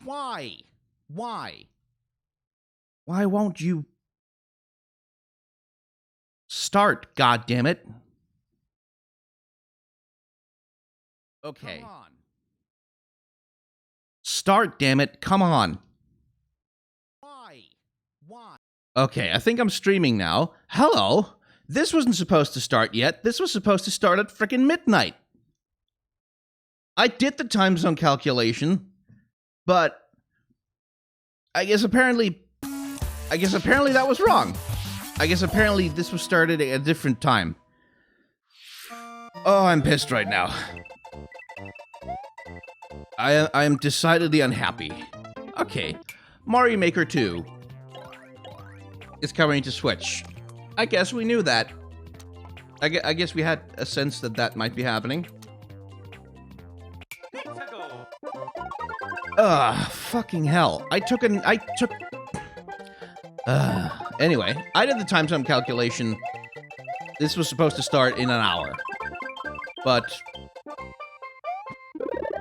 Why? Why? Why won't you start, goddammit? Okay. Come on. Start, damn it. Come on. Why? Why? Okay, I think I'm streaming now. Hello. This wasn't supposed to start yet. This was supposed to start at frickin' midnight. I did the time zone calculation, but I guess apparently that was wrong. I guess apparently this was started at a different time. Oh, I'm pissed right now. I am decidedly unhappy. Okay, Mario Maker 2 is coming to Switch. I guess we knew that. I guess we had a sense that that might be happening. Fucking hell. Anyway, I did the time zone calculation. This was supposed to start in an hour. But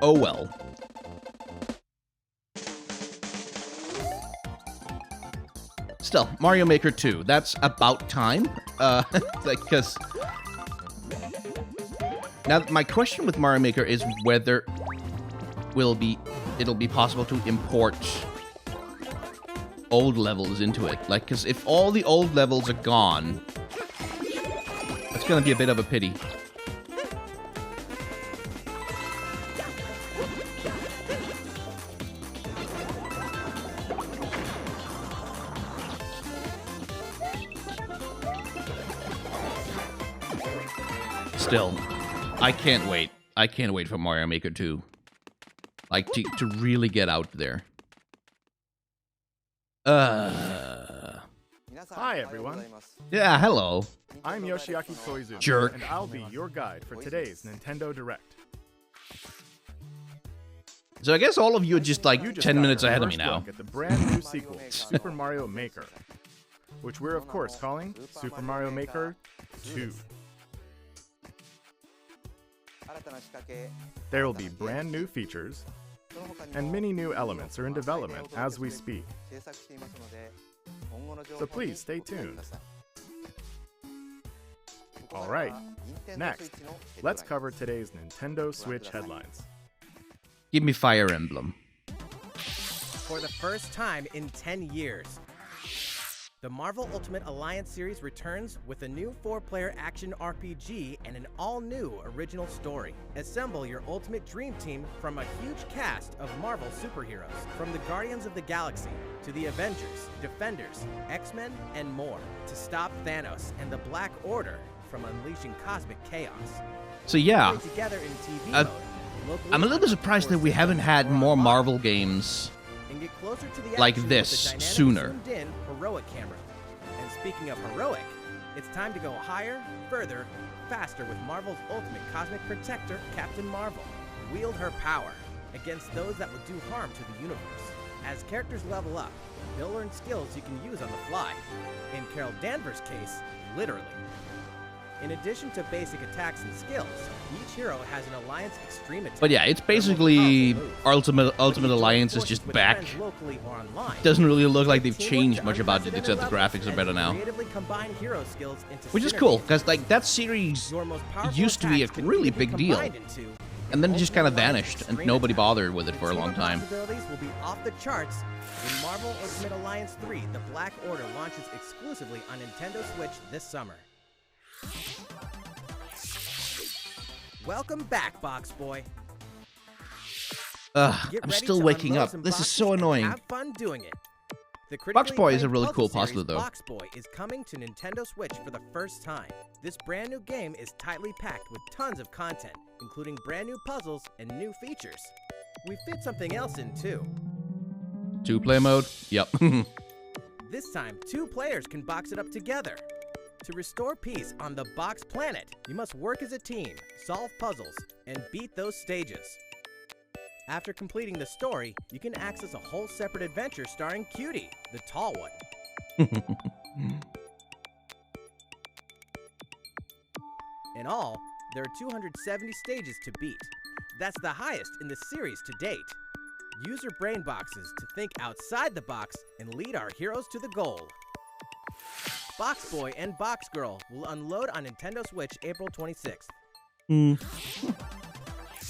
oh well. Still, Mario Maker 2, that's about time. Because now my question with Mario Maker is whether it'll be possible to import old levels into it. Like, because if all the old levels are gone, that's gonna be a bit of a pity. Still, I can't wait. I can't wait for Mario Maker 2. Like, to really get out there. Hi, everyone. Yeah, hello. I'm Yoshiaki Koizumi, Jerk. and I'll be your guide for today's Nintendo Direct. So I guess all of you are just like You just 10 got minutes your ahead of me first now. look at the brand new sequel, Super Mario Maker, which we're of course calling Super Mario Maker 2. There will be brand new features, and many new elements are in development as we speak. So please stay tuned. Alright, next, let's cover today's Nintendo Switch headlines. Give me Fire Emblem. For the first time in 10 years, the Marvel Ultimate Alliance series returns with a new 4-player action RPG and an all-new original story. Assemble your ultimate dream team from a huge cast of Marvel superheroes, from the Guardians of the Galaxy to the Avengers, Defenders, X-Men, and more, to stop Thanos and the Black Order from unleashing cosmic chaos. So yeah, Play together in TV mode, locally I'm a little bit surprised that we haven't had more Marvel games and get closer to the like action this with the dynamic sooner. zoomed-in heroic camera. And speaking of heroic, it's time to go higher, further, faster with Marvel's ultimate cosmic protector, Captain Marvel. Wield her power against those that would do harm to the universe. As characters level up, they'll learn skills you can use on the fly. In Carol Danvers' case, literally. In addition to basic attacks and skills, each hero has an Alliance Extreme attack. But yeah, it's basically Ultimate Alliance is just back. Doesn't really look like they've changed much about it, except the graphics are better now. Which is cool, because like that series used to be a really big deal, and then it just kind of vanished, and nobody bothered with it for a long time. Will be off the charts when Marvel Ultimate Alliance 3: The Black Order launches exclusively on Nintendo Switch this summer. Welcome back, Boxboy. I'm still waking up. This is so annoying. Have fun doing it. The Boxboy is a really cool puzzle puzzler, though. Boxboy is coming to Nintendo Switch for the first time. This brand new game is tightly packed with tons of content, including brand new puzzles and new features. We fit something else in too. 2-player mode? Yep. This time, 2 players can box it up together. To restore peace on the Box Planet, you must work as a team, solve puzzles, and beat those stages. After completing the story, you can access a whole separate adventure starring Cutie, the tall one. In all, there are 270 stages to beat. That's the highest in the series to date. Use your brain boxes to think outside the box and lead our heroes to the goal. Boxboy and Boxgirl will unload on Nintendo Switch April 26th.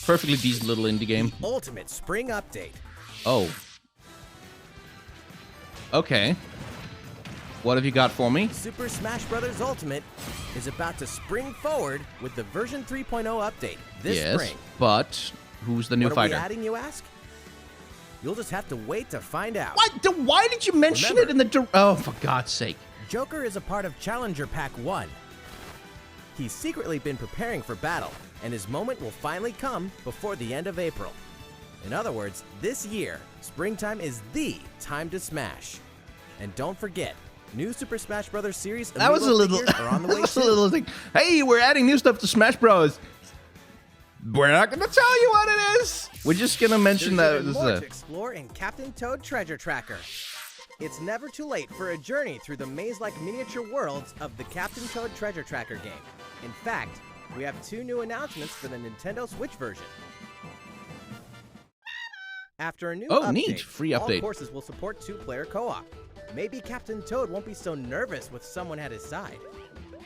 Perfectly decent little indie game. Ultimate Spring Update. Oh. Okay. What have you got for me? Super Smash Bros. Ultimate is about to spring forward with the version 3.0 update this spring. But who's the new fighter? What are we adding, you ask? You'll just have to wait to find out. Why did you mention it in the... Oh, for God's sake. Joker is a part of Challenger Pack 1. He's secretly been preparing for battle, and his moment will finally come before the end of April. In other words, this year, springtime is the time to smash. And don't forget, new Super Smash Bros. Series that was a little... are on the way that was a little thing. Hey, we're adding new stuff to Smash Bros. We're not going to tell you what it is. We're just going to mention that... There's more to explore in Captain Toad Treasure Tracker. It's never too late for a journey through the maze-like miniature worlds of the Captain Toad Treasure Tracker game. In fact, we have 2 new announcements for the Nintendo Switch version. After a new update, neat. Free update. All courses will support 2-player co-op. Maybe Captain Toad won't be so nervous with someone at his side.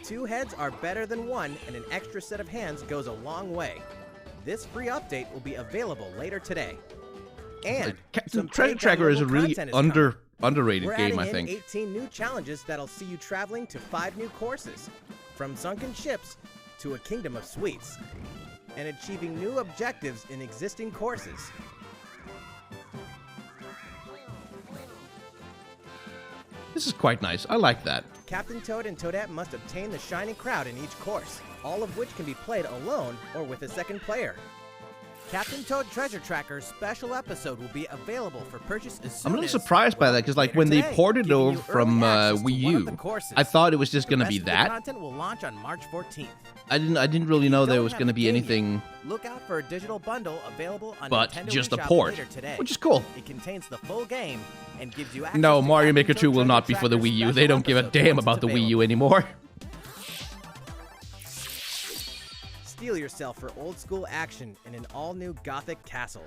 2 heads are better than 1, and an extra set of hands goes a long way. This free update will be available later today. And Captain Treasure Tracker is a really underrated game, I think. We're adding in 18 new challenges that'll see you traveling to 5 new courses, from sunken ships to a kingdom of sweets, and achieving new objectives in existing courses. This is quite nice. I like that. Captain Toad and Toadette must obtain the Shining Crowd in each course, all of which can be played alone or with a second player. Captain Toad Treasure Tracker's special episode will be available for purchase as soon I'm a little as, surprised by that, because like when they ported it over from Wii U, I thought it was just going to be that. The content will launch on March 14th. I didn't really know there was going to be anything. Look out for a digital bundle available on but Nintendo just a eShop port, later today. which is cool. It contains the full game and gives you access No, to Mario Captain Maker Toad 2 will Treasure not be for the Tracker's Wii U. They special don't give a episode damn once about it's the Wii available. U anymore. Steel yourself for old-school action in an all-new Gothic castle.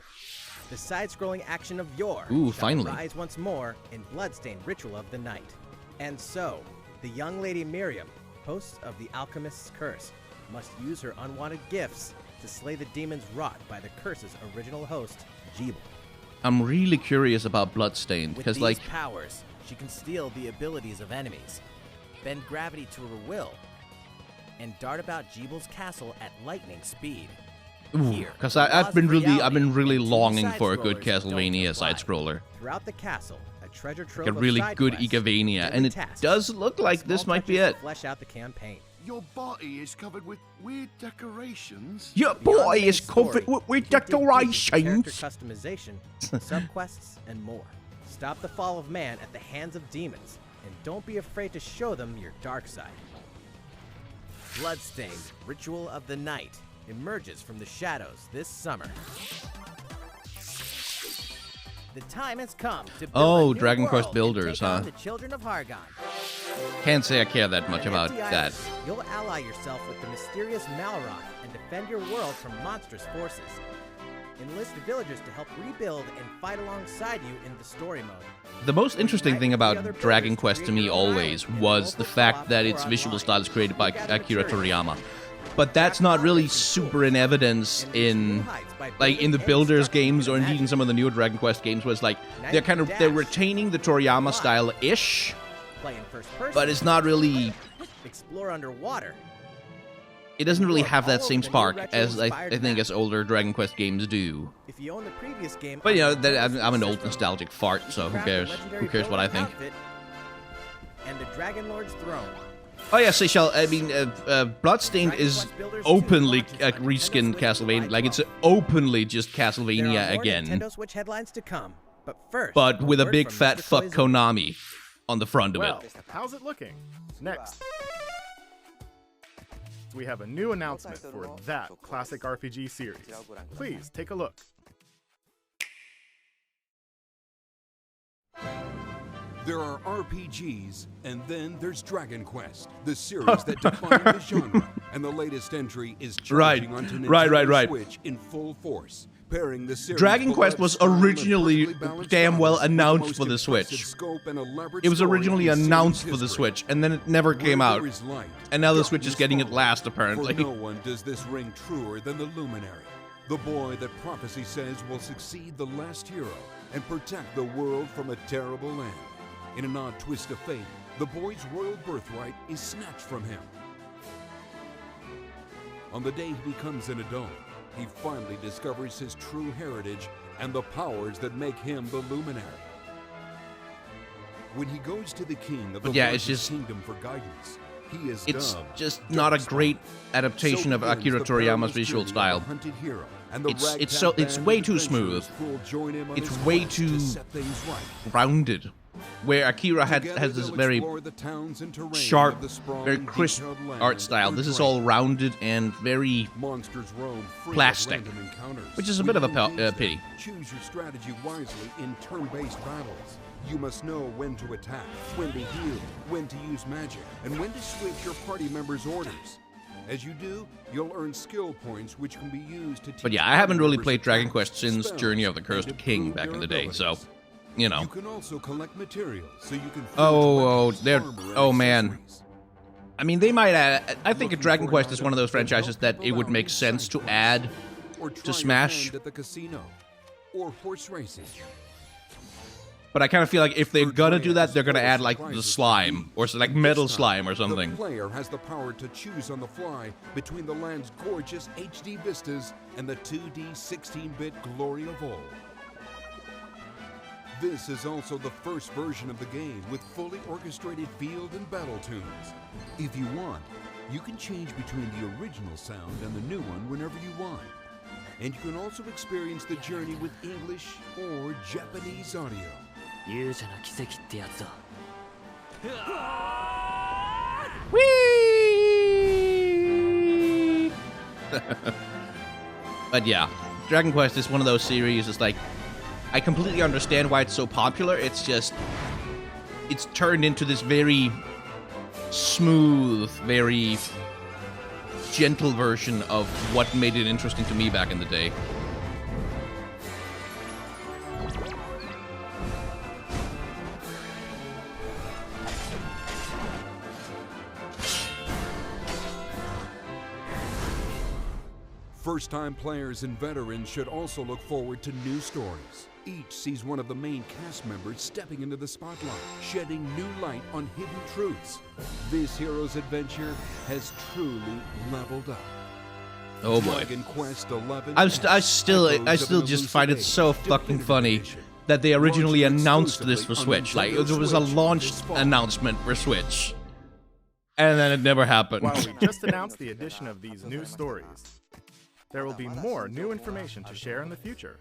The side-scrolling action of yore shall finally. rise once more in Bloodstained Ritual of the Night. And so, the young lady Miriam, host of the Alchemist's Curse, must use her unwanted gifts to slay the demons wrought by the curse's original host, Jeeble. I'm really curious about Bloodstained, With because these like powers, she can steal the abilities of enemies, bend gravity to her will, and dart about Jeeble's castle at lightning speed. because I've been really longing for a good Castlevania side scroller, Throughout the castle, a treasure trove like a really of side good quests, Igavania, daily and it tasks, does look like small this might be touches it. to flesh out the campaign. Your body is covered with weird decorations. Your Beyond boy the main is covered story, with you can dig deep into character decorations. customization, subquests, and more. Stop the fall of man at the hands of demons, and don't be afraid to show them your dark side. Bloodstained, Ritual of the Night, emerges from the shadows this summer. The time has come to build Oh, a new Dragon Quest world and Builders, take on huh? The children of Hargon. Can't say I care that much On about Empty that. Island, you'll ally yourself with the mysterious Malroth and defend your world from monstrous forces. Enlist villagers to help rebuild and fight alongside you in the story mode. The most interesting thing about Unite with the other Dragon builders Quest to create me your always island in was local the fact co-op that or its visual online. style is created by Gather Akira materials. Toriyama. But that's not really super in evidence in like in the Builders games or indeed in some of the newer Dragon Quest games, was like they're retaining the Toriyama style ish, Play in first person. but it's not really, Explore underwater. it doesn't really have that same All of the new spark retro as I inspired think maps. as older Dragon Quest games do. If you own the previous game, But you know, on the I'm an old system, nostalgic fart, you so can who craft a cares? legendary Who cares what I builder think? outfit And the Dragon Lord's throne. Oh yeah, Seychelles. I mean, Bloodstained is openly a reskinned Castlevania. Like it's openly just There Castlevania are more again, Nintendo Switch headlines to come, but first, but with a word big from fat Mr. fuck Koizumi. Konami on the front of Well, it. how's it looking? Next. We have a new announcement for that classic RPG series. Please take a look. There are RPGs, and then there's Dragon Quest, the series that defined the genre, and the latest entry is charging onto Nintendo Switch in full force. Pairing the series Dragon Quest was originally damn well announced for the Switch. It was originally announced for the Switch, and then it never came out. And now the Switch is getting it last, apparently. For no one does this ring truer than the Luminary, the boy that prophecy says will succeed the last hero and protect the world from a terrible land. In an odd twist of fate, the boy's royal birthright is snatched from him. On the day he becomes an adult, he finally discovers his true heritage and the powers that make him the Luminary. When he goes to the king of the largest kingdom for guidance, he is just not a great adaptation of Akira Toriyama's visual style. It's way too smooth. It's way too rounded. Where Akira has this very sharp, very crisp art style. This is all rounded and very plastic, which is a bit of a pity. Choose your strategy wisely in turn-based battles. You must know when to attack, when to heal, when to use magic, and when to switch your party members' orders. As you do, you'll earn skill points which can be used to teach. But yeah, I haven't really played Dragon Quest since Journey of the Cursed King back in the day, so, you know. You can also collect materials so you can oh man. I mean, they might add, I think Dragon Quest is one of those franchises that it would make sense to add to Smash. At the casino or horse racing. But I kind of feel like if they're gonna do that, they're gonna add like the slime or like metal slime or something. The player has the power to choose on the fly between the land's gorgeous HD vistas and the 2D 16-bit glory of old. This is also the first version of the game with fully orchestrated field and battle tunes. If you want, you can change between the original sound and the new one whenever you want. And you can also experience the journey with English or Japanese audio. Whee! But yeah, Dragon Quest is one of those series. It's like, I completely understand why it's so popular. It's just, it's turned into this very smooth, very gentle version of what made it interesting to me back in the day. First-time players and veterans should also look forward to new stories. Each sees one of the main cast members stepping into the spotlight, shedding new light on hidden truths. This hero's adventure has truly leveled up. Oh boy. Dragon Quest 11. I still just find it so fucking funny that they originally announced this for Switch. Like, it was a launch announcement for Switch. And then it never happened. While we just announced the addition of these new stories, there will be more new information to share in the future.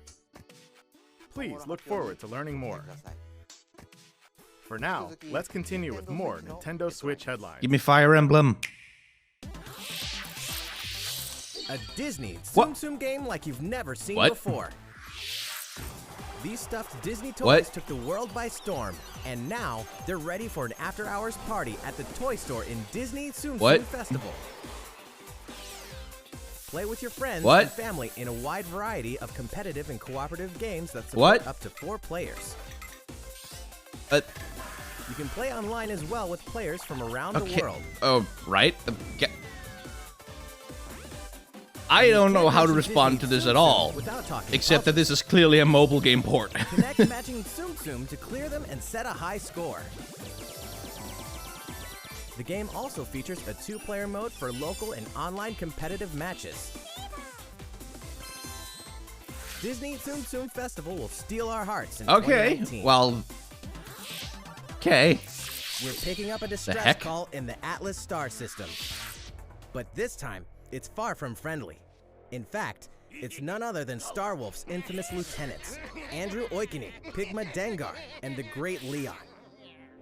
Please look forward to learning more. For now, let's continue with more Nintendo Switch headlines. Give me Fire Emblem. A Disney Tsum game like you've never seen before. These stuffed Disney toys took the world by storm, and now they're ready for an after-hours party at the toy store in Disney Tsum Festival. Play with your friends and family in a wide variety of competitive and cooperative games that support up to 4 players. You can play online as well with players from around the world. Oh, right. I don't know how to respond to this at all, except that this is clearly a mobile game port. Connect matching Tsum to clear them and set a high score. The game also features a 2-player mode for local and online competitive matches. Disney Tsum Festival will steal our hearts in 2019. Well, okay. We're picking up a distress call in the Atlas star system. But this time, it's far from friendly. In fact, it's none other than Starwolf's infamous lieutenants, Andrew Oikini, Pigma Dengar, and the Great Leon.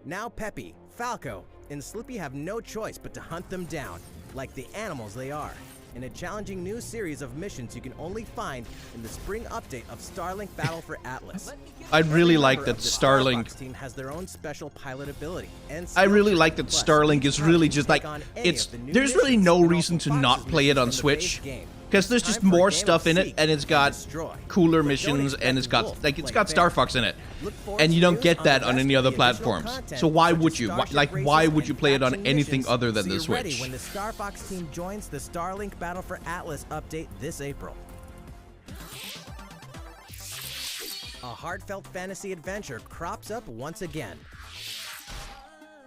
Now Peppy, Falco, and Slippy have no choice but to hunt them down, like the animals they are. in a challenging new series of missions you can only find in the spring update of Starlink Battle for Atlas. I really like Member that of the Starlink. Starfox team has their own special pilot ability, and I really skills. like that Plus, Starlink each is pilot really can just take like on any it's. of the new There's really missions no and reason also to not boxes play it on from the Switch. base game. Because there's Time just for a more game of stuff in it, seek and it's and got destroy. cooler But don't missions, expect and it's got Wolf like to it's play got fair. Star Fox in it, Look forward and to you don't news get on that the on rest any of other the additional platforms. content, So why such would as you? Starship Like races why would and you play it on faction anything missions, other than so the you're ready Switch? when the Star Fox team joins the Starlink Battle for Atlas update this April. A heartfelt fantasy adventure crops up once again.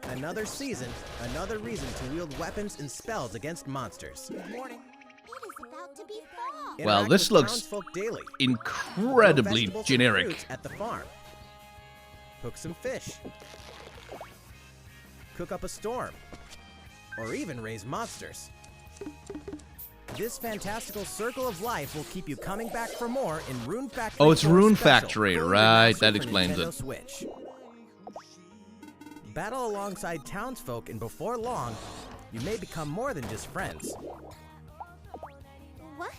Another season, another reason to wield weapons and spells against monsters. It is about to be fall. Well, Interact this with looks townsfolk daily. Incredibly Grow vegetables and generic. fruits at the farm. Cook some fish. Cook up a storm. Or even raise monsters. This fantastical circle of life will keep you coming back for more in Rune Factory. Oh, it's 4 Rune Special, Factory, fully right, remastered that for explains Nintendo it. Switch. Battle alongside townsfolk, and before long, you may become more than just friends. What?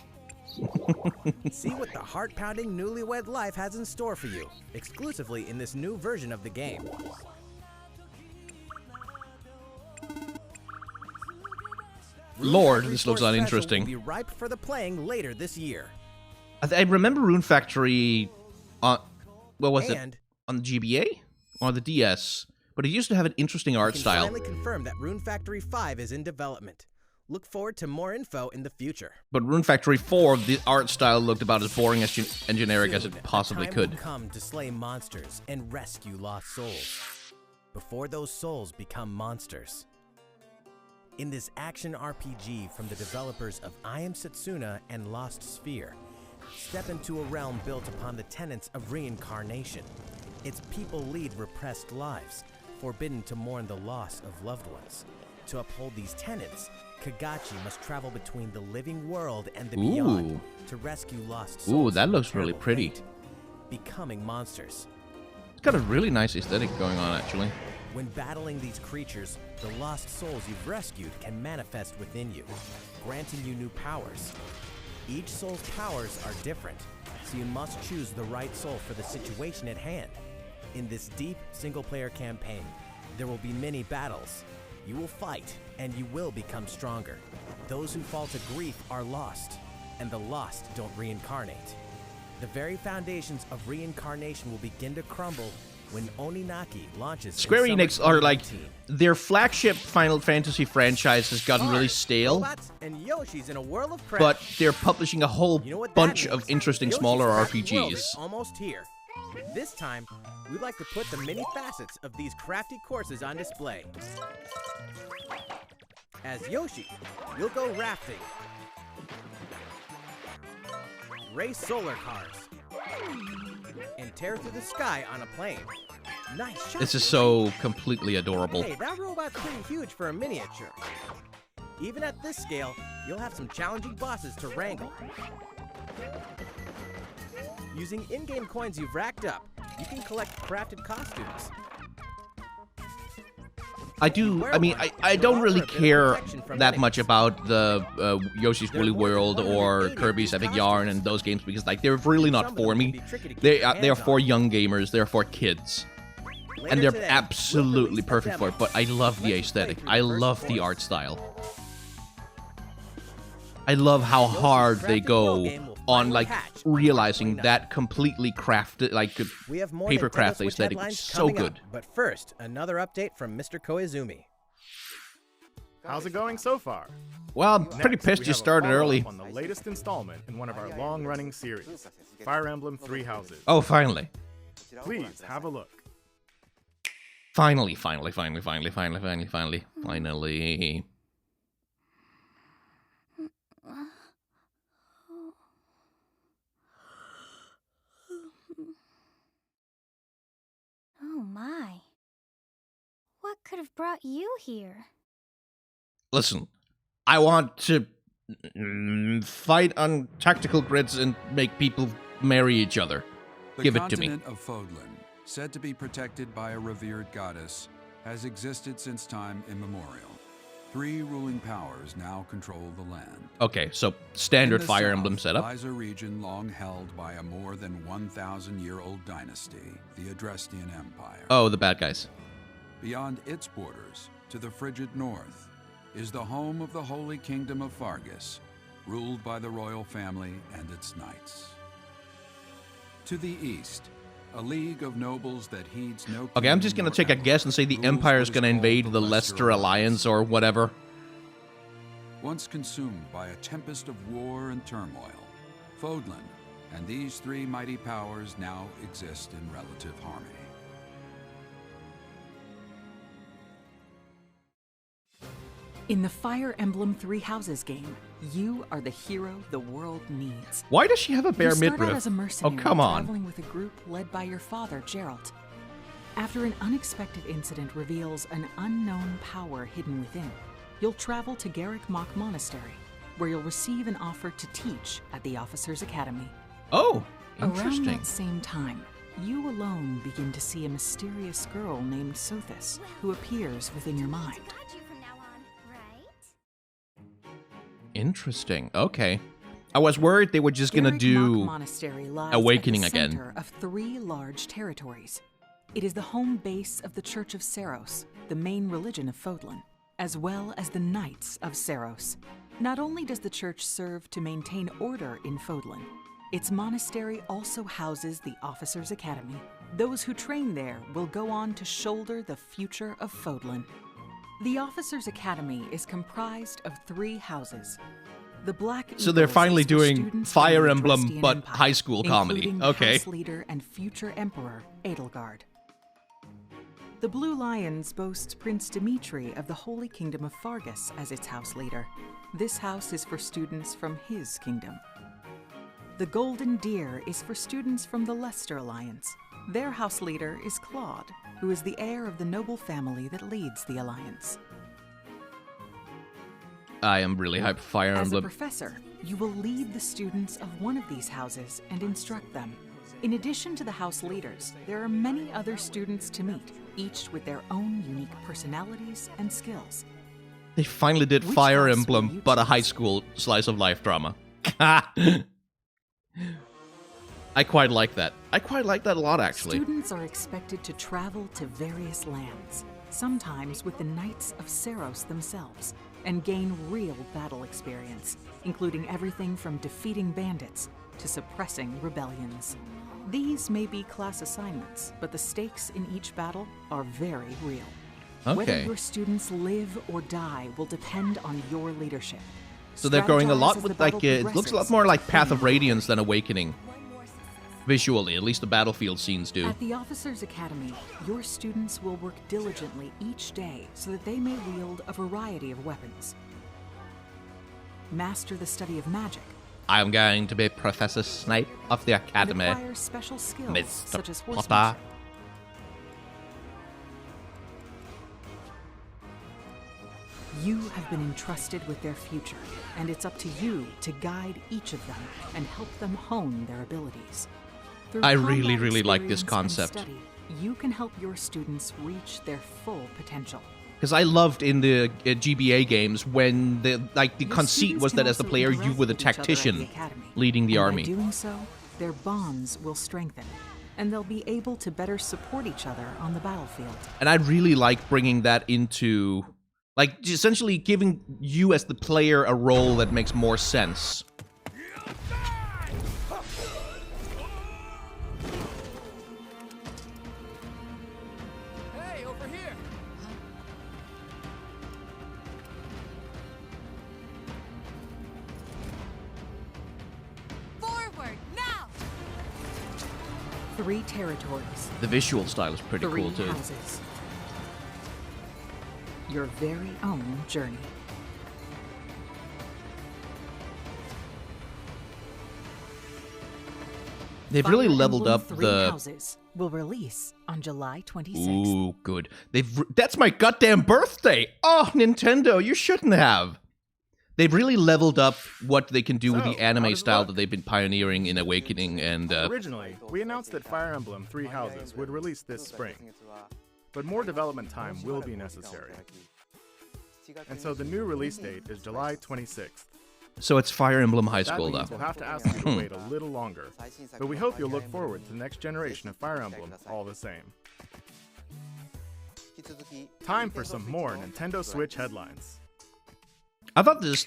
See what the heart-pounding newlywed life has in store for you, exclusively in this new version of the game. Lord, Rune this Factory looks 4 Special uninteresting. will be ripe for the playing later this year. I remember Rune Factory on what was it? And On the GBA or the DS? But it used to have an interesting art can style. finally confirm that Rune Factory 5 is in development. Look forward to more info in the future. But Rune Factory 4, the art style looked about as boring as and generic as Soon, it a possibly time could. will come to slay monsters and rescue lost souls. Before those souls become monsters. In this action RPG from the developers of I Am Setsuna and Lost Sphere, step into a realm built upon the tenets of reincarnation. Its people lead repressed lives, forbidden to mourn the loss of loved ones. To uphold these tenets, Kagachi must travel between the living world and the beyond to rescue lost souls. Ooh, that from looks really terrible pretty. fate, becoming monsters. It's got a really nice aesthetic going on, actually. When battling these creatures, the lost souls you've rescued can manifest within you, granting you new powers. Each soul's powers are different, so you must choose the right soul for the situation at hand. In this deep single-player campaign, there will be many battles. You will fight, and you will become stronger. Those who fall to grief are lost, and the lost don't reincarnate. The very foundations of reincarnation will begin to crumble when Oninaki launches. in Square summer Enix are like 2019. their flagship Final Fantasy franchise has gotten really Cars, stale, robots, and Yoshi's in a whirl of crap. but they're publishing a whole You know what that bunch means? of interesting Yoshi's smaller crafty world RPGs. is almost here. This time, we'd like to put the many facets of these crafty courses on display. As Yoshi, you'll go rafting, race solar cars, and tear through the sky on a plane. Nice shot. This is Yoshi. so completely adorable. Hey, that robot's pretty huge for a miniature. Even at this scale, you'll have some challenging bosses to wrangle. Using in-game coins you've racked up, you can collect crafted costumes. I don't really care that much about the Yoshi's Woolly World or Kirby's Epic Yarn and those games because like they're really not for me. They are for young gamers. They're for kids, and they're absolutely perfect for it. But I love the aesthetic. I love the art style. I love how hard they go on like realizing that completely crafted, like We have more paper Nintendo craft Switch aesthetic. headlines So coming up. good. But first, another update from Mr. Koizumi. How's it going so far? Well, I'm pretty Next, pissed we you have a started follow-up early. On the latest installment in one of our long-running series, Fire Emblem Three Houses. Oh, finally. Please have a look. Finally. Finally. Oh my. What could have brought you here? Listen, I want to fight on tactical grids and make people marry each other. Give it to me. The continent of Fodlan, said to be protected by a revered goddess, has existed since time immemorial. 3 ruling powers now control the land. Okay, so standard In the Fire south Emblem setup. lies a region long held by a more than 1,000-year-old dynasty, the Adrestian Empire. Oh, the bad guys. Beyond its borders, to the frigid north, is the home of the Holy Kingdom of Fargus, ruled by the royal family and its knights. To the east, a league of nobles that heeds no... Okay, I'm just gonna take a guess and say the Empire is gonna invade the Leicester Alliance or whatever. Once consumed by a tempest of war and turmoil, Fodlan and these 3 mighty powers now exist in relative harmony. In the Fire Emblem Three Houses game, you are the hero the world needs. Why does she have a bare You start out midriff? as a Oh, mercenary come on. traveling with a group led by your father, Geralt. After an unexpected incident reveals an unknown power hidden within, you'll travel to Garrick Mach Monastery, where you'll receive an offer to teach at the Officers' Academy. Oh, Around interesting. that same time, you alone begin to see a mysterious girl named Sothis, who appears within your mind. Got you from now on, right? Interesting. Okay. I was worried they were just gonna Garrick do Mach Monastery lies Awakening at the again. center of 3 large territories. It is the home base of the Church of Seiros, the main religion of Fodlan, as well as the Knights of Seiros. Not only does the church serve to maintain order in Fodlan, its monastery also houses the Officers' Academy. Those who train there will go on to shoulder the future of Fodlan. The Officers' Academy is comprised of 3 houses. The Black So they're Eagles finally is for doing students Fire from the Emblem, Adrestian but Empire, high school comedy. including Okay. House leader and future Emperor Edelgard. The Blue Lions boasts Prince Dimitri of the Holy Kingdom of Fargus as its house leader. This house is for students from his kingdom. The Golden Deer is for students from the Leicester Alliance. Their house leader is Claude, who is the heir of the noble family that leads the Alliance. I am really hyped for Fire As a Emblem. professor, you will lead the students of one of these houses and instruct them. In addition to the house leaders, there are many other students to meet, each with their own unique personalities and skills. They finally did Which Fire house will Emblem, you but a choose? high school slice of life drama. I quite like that. I quite like that a lot, actually. Students are expected to travel to various lands, sometimes with the Knights of Seiros themselves, and gain real battle experience, including everything from defeating bandits to suppressing rebellions. These may be class assignments, but the stakes in each battle are very real. Whether Okay. your students live or die will depend on your leadership. So they're going a Strategize lot as with the like battle it looks a lot progresses. more like Path of Radiance than Awakening. Visually, at least the battlefield scenes do. At the Officers' Academy, your students will work diligently each day so that they may wield a variety of weapons. Master the study of magic. I'm going to be Professor Snape of the And Academy. acquire special skills Mr. such as Potter. horsemanship. You have been entrusted with their future, and it's up to you to guide each of them and help them hone their abilities. Through I really, combat really like this experience and concept. study, you can help your students reach their full potential. Because I loved in the GBA games when the Your conceit students was can that as the also player you interact were the with each other at tactician the academy. leading the And army. By doing so, their bonds will strengthen, and they'll be able to better support each other on the battlefield. And I really like bringing that into, like, essentially giving you as the player a role that makes more sense. Hey, over here! Forward, now! 3 territories, The visual style is pretty 3 cool too. houses. Your very own journey. They've really Fire leveled Emblem up 3 the. houses will release on July 26th. Ooh, good. That's my goddamn birthday. Oh, Nintendo, you shouldn't have. They've really leveled up what they can do with So, the how anime does it style look? that they've been pioneering in Awakening and Originally, we announced that Fire Emblem Three Houses would release this spring, but more development time will be necessary. And so the new release date is July 26th. So it's Fire Emblem High That School, means though. we'll have to ask you to wait a little longer. But we hope you'll look forward to the next generation of Fire Emblem all the same. Time for some more Nintendo Switch headlines. I thought this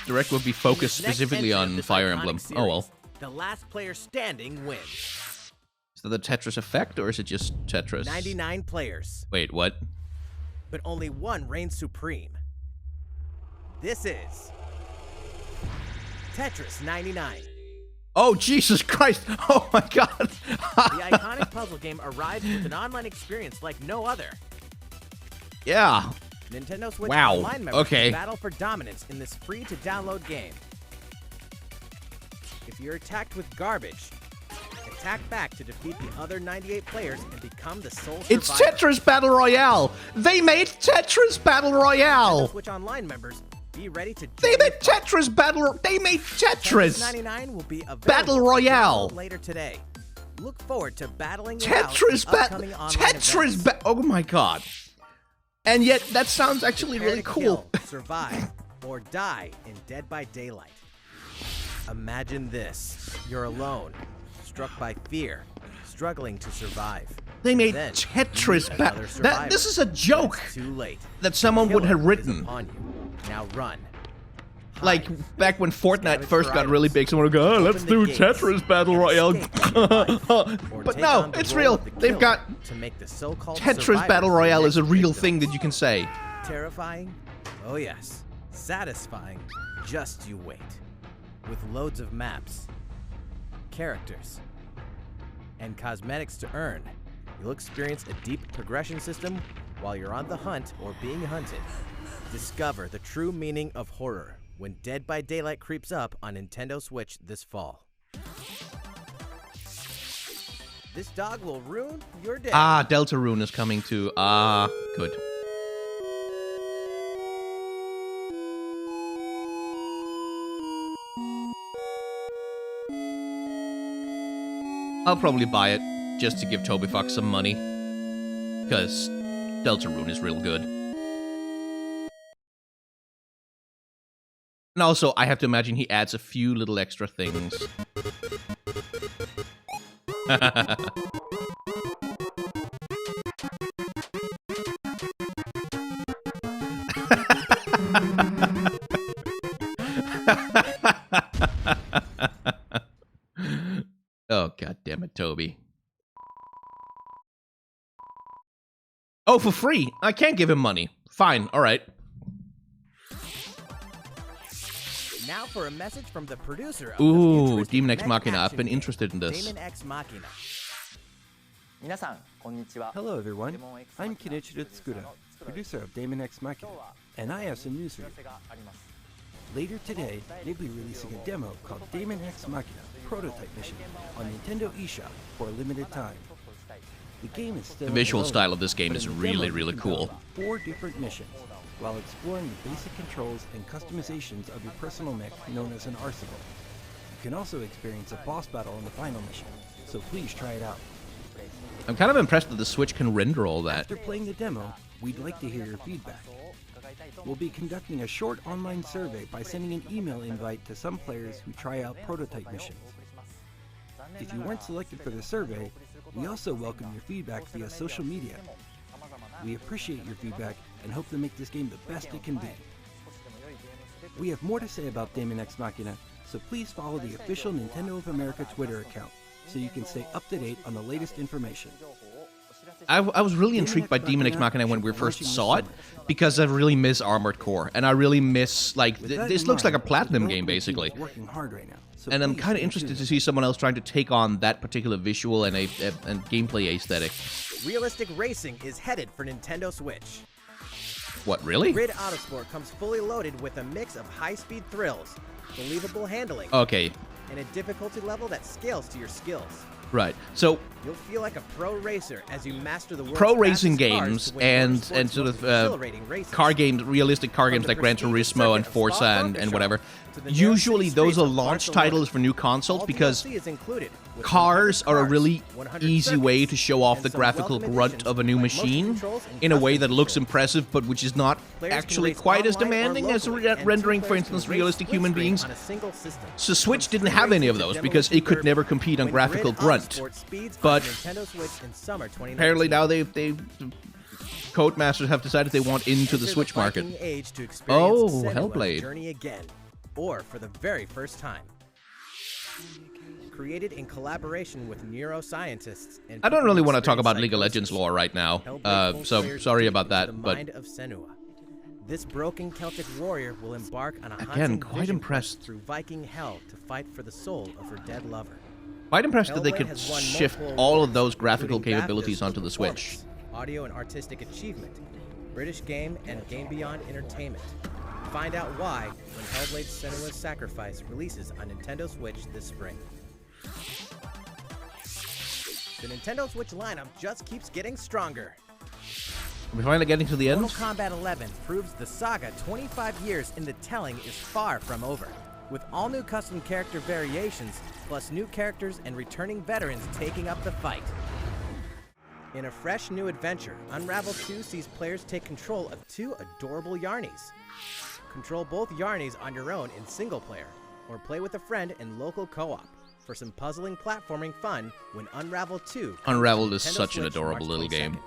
direct would be focused specifically on Fire Emblem. Oh well. The last player standing wins. Is that the Tetris effect, or is it just Tetris? 99 players, Wait, what? but only one reigns supreme. This is Tetris 99. Oh, Jesus Christ! Oh my God! The iconic puzzle game arrives with an online experience like no other. Yeah. Nintendo Switch Wow, Online members okay. battle for dominance in this free-to-download game. If you're attacked with garbage, attack back to defeat the other 98 players and become the sole survivor. It's Tetris Battle Royale! They made Tetris Battle Nintendo Royale! Switch Online members, be ready to They join made the fun. Tetris Battle... They made Tetris Tetris! 99 will be available Battle for Royale. download later today. Look forward to battling it out Tetris in Battle... upcoming online Tetris events. Battle... Oh my God. And yet, that sounds actually Prepare really to cool. kill, survive, or die in Dead by Daylight. Imagine this. You're alone, struck by fear, struggling to survive. They made Then, Tetris you meet Battle... another survivor. This is a joke It's too late. that someone The would have killer is written. upon you. Now run. Like, back when Fortnite Scavenge first for got really items. big, someone would go, oh, let's Open do the gates Tetris Battle and Royale. escape or But take no, on the it's role real. of the They've killer got to make the so-called Tetris survivors Battle the Royale is a next real victim. thing that you can say. Terrifying? Oh yes. Satisfying? Just you wait. With loads of maps, characters, and cosmetics to earn, you'll experience a deep progression system while you're on the hunt or being hunted. Discover the true meaning of horror when Dead by Daylight creeps up on Nintendo Switch this fall. This dog will ruin your day. Ah, Deltarune is coming too. Ah, good. I'll probably buy it just to give Tobyfox some money. Because Deltarune is real good. And also, I have to imagine he adds a few little extra things. Oh, God damn it, Toby. Oh, for free! I can't give him money. Fine, alright. Now for a message from the producer of Ooh, the futuristic Daemon X mech Machina. I've action been game, interested in this. Daemon X Machina. Hello everyone, I'm Kenichiro Tsukuda, producer of Daemon X Machina, and I have some news for you. Later today, they'll be releasing a demo called Daemon X Machina Prototype Mission on Nintendo eShop for a limited time. The game is still The visual in style of this game but is in the really, demo, really you can cool. build 4 different missions, while exploring the basic controls and customizations of your personal mech known as an arsenal. You can also experience a boss battle in the final mission, so please try it out. I'm kind of impressed that the Switch can render all that. After playing the demo, we'd like to hear your feedback. We'll be conducting a short online survey by sending an email invite to some players who try out prototype missions. If you weren't selected for the survey, we also welcome your feedback via social media. We appreciate your feedback and hope to make this game the best it can be. We have more to say about Daemon X Machina, so please follow the official Nintendo of America Twitter account so you can stay up to date on the latest information. I was really intrigued by Daemon X Machina when we first saw it, because I really miss Armored Core, and I really miss, like, this looks like a Platinum game, basically. Working hard right now, so And I'm please kind of stay interested tuned. to see someone else trying to take on that particular visual and gameplay aesthetic. Realistic racing is headed for Nintendo Switch. What, really? Grid Autosport comes fully loaded with a mix of high-speed thrills, believable handling, Okay. and a difficulty level that scales to your skills. Right. So You'll feel like a pro racer as you master the world's pro racing fastest cars games to win and motorsports' sort most of exhilarating races. car games, realistic car From games the like Gran prestigious Turismo and circuit of Forza Spa-Francorchamps and whatever. to the narrow Usually city those streets are of launch Barcelona. titles for new consoles All because DLC is included, with cars 100 are a cars, really 100 easy way circuits, to show off and the some graphical welcome grunt additions of a new like motion machine controls and in a way custom that looks controls. impressive but which is not Players can actually race quite as online or demanding as locally, and two rendering, for players can instance, race realistic split human screen beings. on a single system. So Switch From didn't street have any of racing to those because demolition it could derby. never compete on Win graphical grid grunt. Autosport speeds on But the Nintendo Switch in summer 2019. apparently now they Codemasters have decided they want into the Enter Switch market. Viking Age to experience Oh, Senua's Hellblade. journey again, or for the very first time. Created in collaboration with neuroscientists and I don't people really who want to talk experience about League of psychosis, Legends lore right now, Hellblade pulls so players sorry deep about into that, the but mind of Senua. This broken Celtic warrior will embark on a Again, haunting quite vision impressed. quest through Viking hell to fight for the soul of her dead lover. quite impressed that they Hellblade could has won shift multiple all of awards, those graphical including capabilities BAFTAs onto for the Switch. performance, audio and artistic achievement, British Game and Game Beyond Entertainment. Find out why when Hellblade: Senua's Sacrifice releases on Nintendo Switch this spring. The Nintendo Switch lineup just keeps getting stronger. Are we finally getting to the end? Mortal Kombat 11 proves the saga 25 years in the telling is far from over, with all new custom character variations, plus new characters and returning veterans taking up the fight. In a fresh new adventure, Unravel 2 sees players take control of two adorable Yarnies. Control both Yarnies on your own in single player, or play with a friend in local co-op for some puzzling platforming fun when Unravel 2 comes to Unraveled is Nintendo such an Switch adorable March little 22nd. game.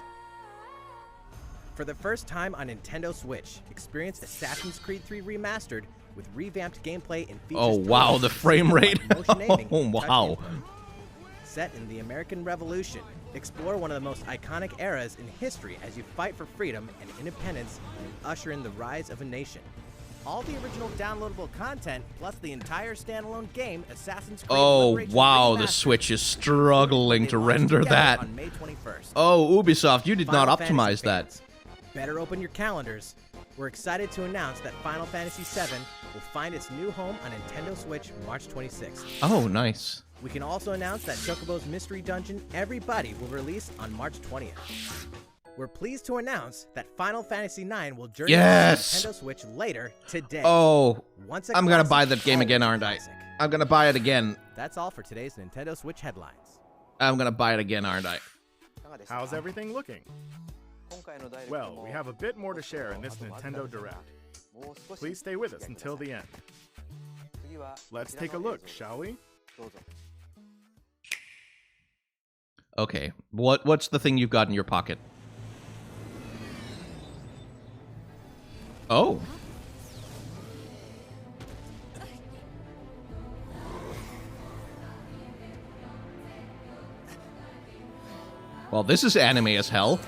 For the first time on Nintendo Switch, experience Assassin's Creed 3 Remastered with revamped gameplay and features. Oh wow, the frame rate! motion aiming Oh and touch wow. input. Set in the American Revolution, explore one of the most iconic eras in history as you fight for freedom and independence and usher in the rise of a nation. All the original downloadable content, plus the entire standalone game, Assassin's Creed Oh Liberation wow, the Remastered, Switch is struggling they to launch render together that. on May 21st. Oh, Ubisoft, you did not Final Fantasy optimize that. fans, better open your calendars. We're excited to announce that Final Fantasy VII will find its new home on Nintendo Switch March 26th. Oh, nice. We can also announce that Chocobo's Mystery Dungeon Everybody will release on March 20th. We're pleased to announce that Final Fantasy IX will journey Yes! to Nintendo Switch later today. Oh, Once a I'm gonna classic, buy that game again, always a aren't I? classic. I'm gonna buy it again. That's all for today's Nintendo Switch headlines. I'm gonna buy it again, aren't I? How's everything looking? Well, we have a bit more to share in this Nintendo Direct. Please stay with us until the end. Let's take a look, shall we? Okay, what's the thing you've got in your pocket? Oh. Well, this is anime as hell.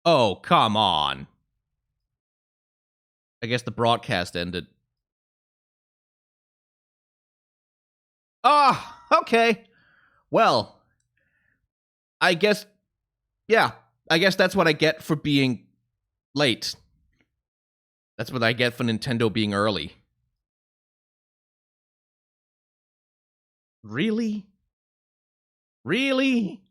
Oh, come on. I guess the broadcast ended. Ah, okay. Well, I guess, yeah, I guess that's what I get for being late. That's what I get for Nintendo being early. Really? Really?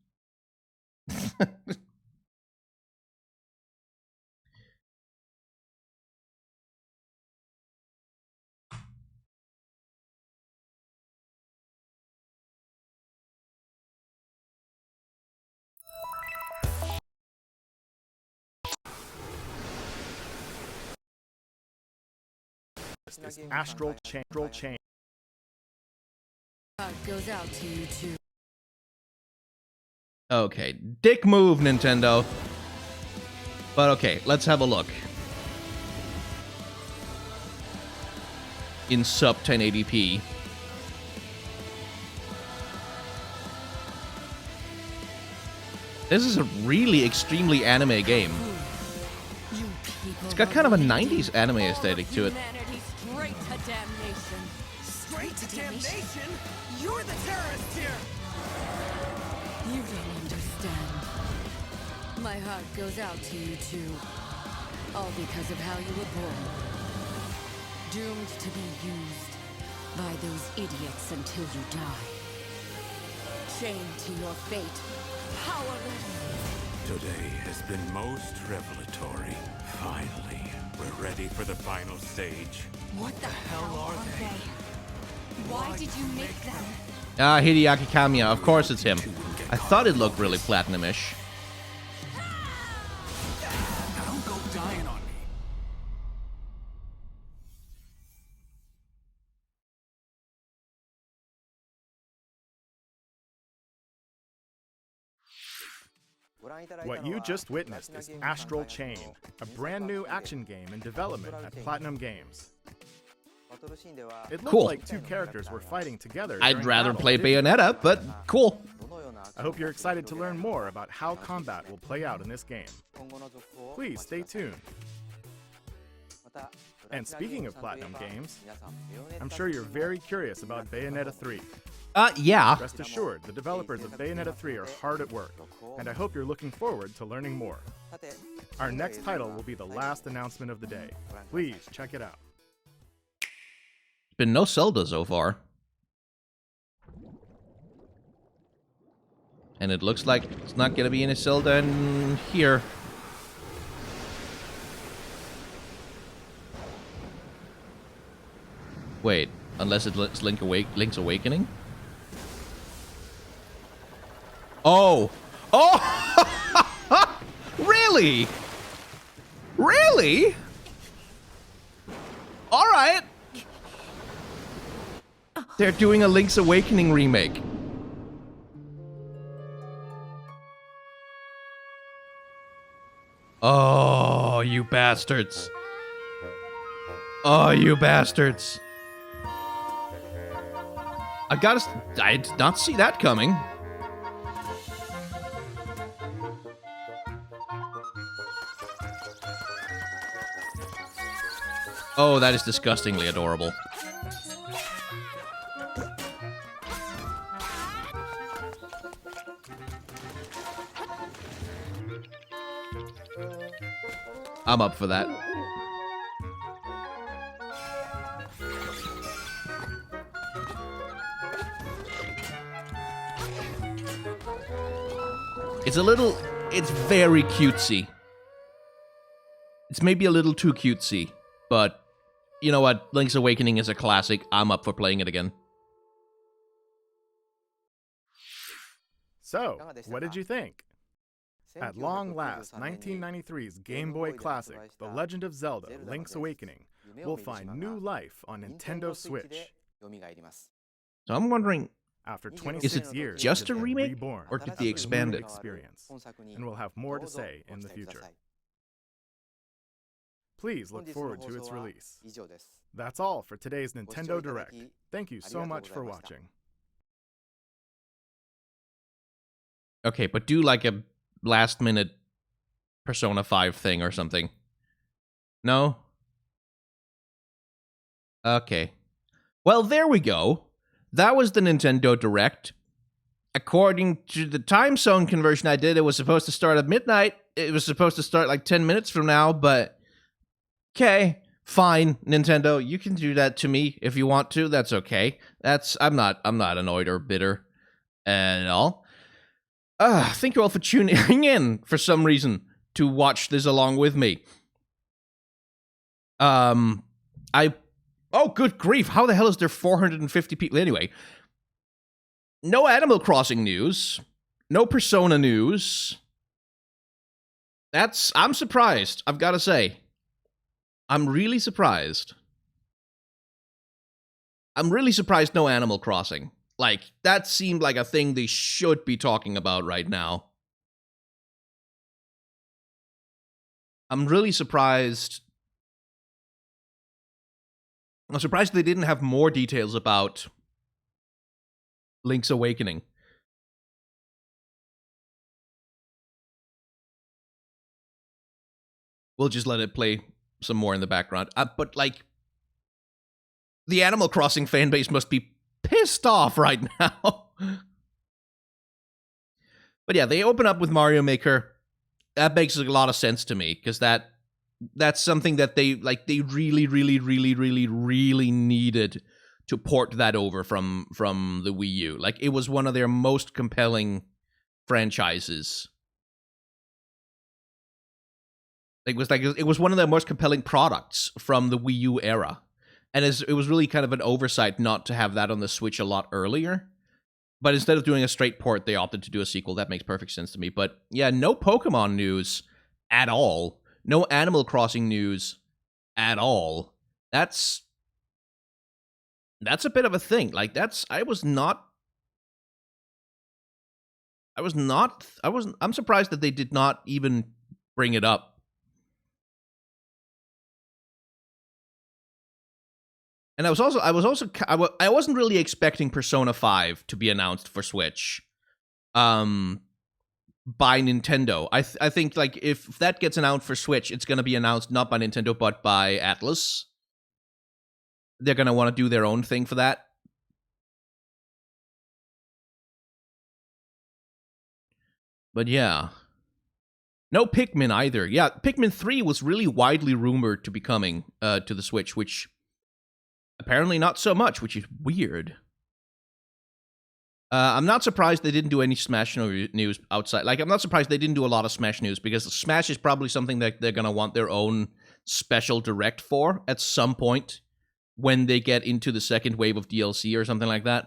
This is Astral Chain. Goes out to you too. Okay, dick move, Nintendo. But okay, let's have a look. In sub 1080p. This is a really extremely anime game. You people got kind of a 90s anime aesthetic to it. Humanity straight to damnation. Straight to damnation? You're the terrorist here! You don't understand. My heart goes out to you too. All because of how you were born. Doomed to be used by those idiots until you die. Chained to your fate. Powerless. Today has been most revelatory. Finally, we're ready for the final stage. What the hell are they? Why did you make them? Ah, Hideaki Kamiya. Of course it's him. I thought it looked really platinum-ish. Don't go dying on me. What you just witnessed is Astral Chain, a brand new action game in development at Platinum Games. It looked Cool. like two characters were fighting together. I'd during rather battle, play didn't Bayonetta, but cool. I hope you're excited to learn more about how combat will play out in this game. Please stay tuned. And speaking of Platinum Games, I'm sure you're very curious about Bayonetta 3. Yeah. Rest assured, the developers of Bayonetta 3 are hard at work, and I hope you're looking forward to learning more. Our next title will be the last announcement of the day. Please check it out. Been no Zelda so far. And it looks like it's not gonna be any Zelda in here. Wait, unless it's Link's Awakening? Oh! Oh! Really? Really? Alright! They're doing a Link's Awakening remake. Oh, you bastards. Oh, you bastards. I did not see that coming. Oh, that is disgustingly adorable. I'm up for that. It's very cutesy. It's maybe a little too cutesy, but you know what? Link's Awakening is a classic. I'm up for playing it again. So, what did you think? At long last, 1993's Game Boy classic, The Legend of Zelda: Link's Awakening, will find new life on Nintendo Switch. So I'm wondering, After is 26 it years, just it a has been remake, reborn or did as they a expand new it? experience, and we'll have more to say in the future. Please look forward to its release. That's all for today's Nintendo Direct. Thank you so much for watching. Okay, but do like a last-minute Persona 5 thing or something. No? Okay. Well, there we go. That was the Nintendo Direct. According to the time zone conversion I did, it was supposed to start at midnight. It was supposed to start like 10 minutes from now, but... Okay, fine, Nintendo. You can do that to me if you want to. That's okay. I'm not annoyed or bitter at all. Thank you all for tuning in for some reason to watch this along with me. Oh, good grief. How the hell is there 450 people? Anyway, no Animal Crossing news. No Persona news. I'm surprised, I've got to say. I'm really surprised. I'm really surprised no Animal Crossing. Like, that seemed like a thing they should be talking about right now. I'm really surprised. I'm surprised they didn't have more details about Link's Awakening. We'll just let it play more in the background. But like, the Animal Crossing fan base must be pissed off right now. But yeah, they open up with Mario Maker. That makes a lot of sense to me, because that's something that they really, really, really, really, really needed to port that over from the Wii U. Like, it was one of their most compelling franchises. It was one of their most compelling products from the Wii U era. And it was really kind of an oversight not to have that on the Switch a lot earlier. But instead of doing a straight port, they opted to do a sequel. That makes perfect sense to me. But yeah, no Pokemon news at all. No Animal Crossing news at all. That's a bit of a thing. Like, I'm surprised that they did not even bring it up. And I wasn't really expecting Persona 5 to be announced for Switch by Nintendo. I think, like, if that gets announced for Switch, it's going to be announced not by Nintendo, but by Atlus. They're going to want to do their own thing for that. But yeah. No Pikmin either. Yeah, Pikmin 3 was really widely rumored to be coming to the Switch, which apparently not so much, which is weird. I'm not surprised they didn't do any Smash news outside. Like, I'm not surprised they didn't do a lot of Smash news, because Smash is probably something that they're going to want their own special direct for at some point when they get into the second wave of DLC or something like that.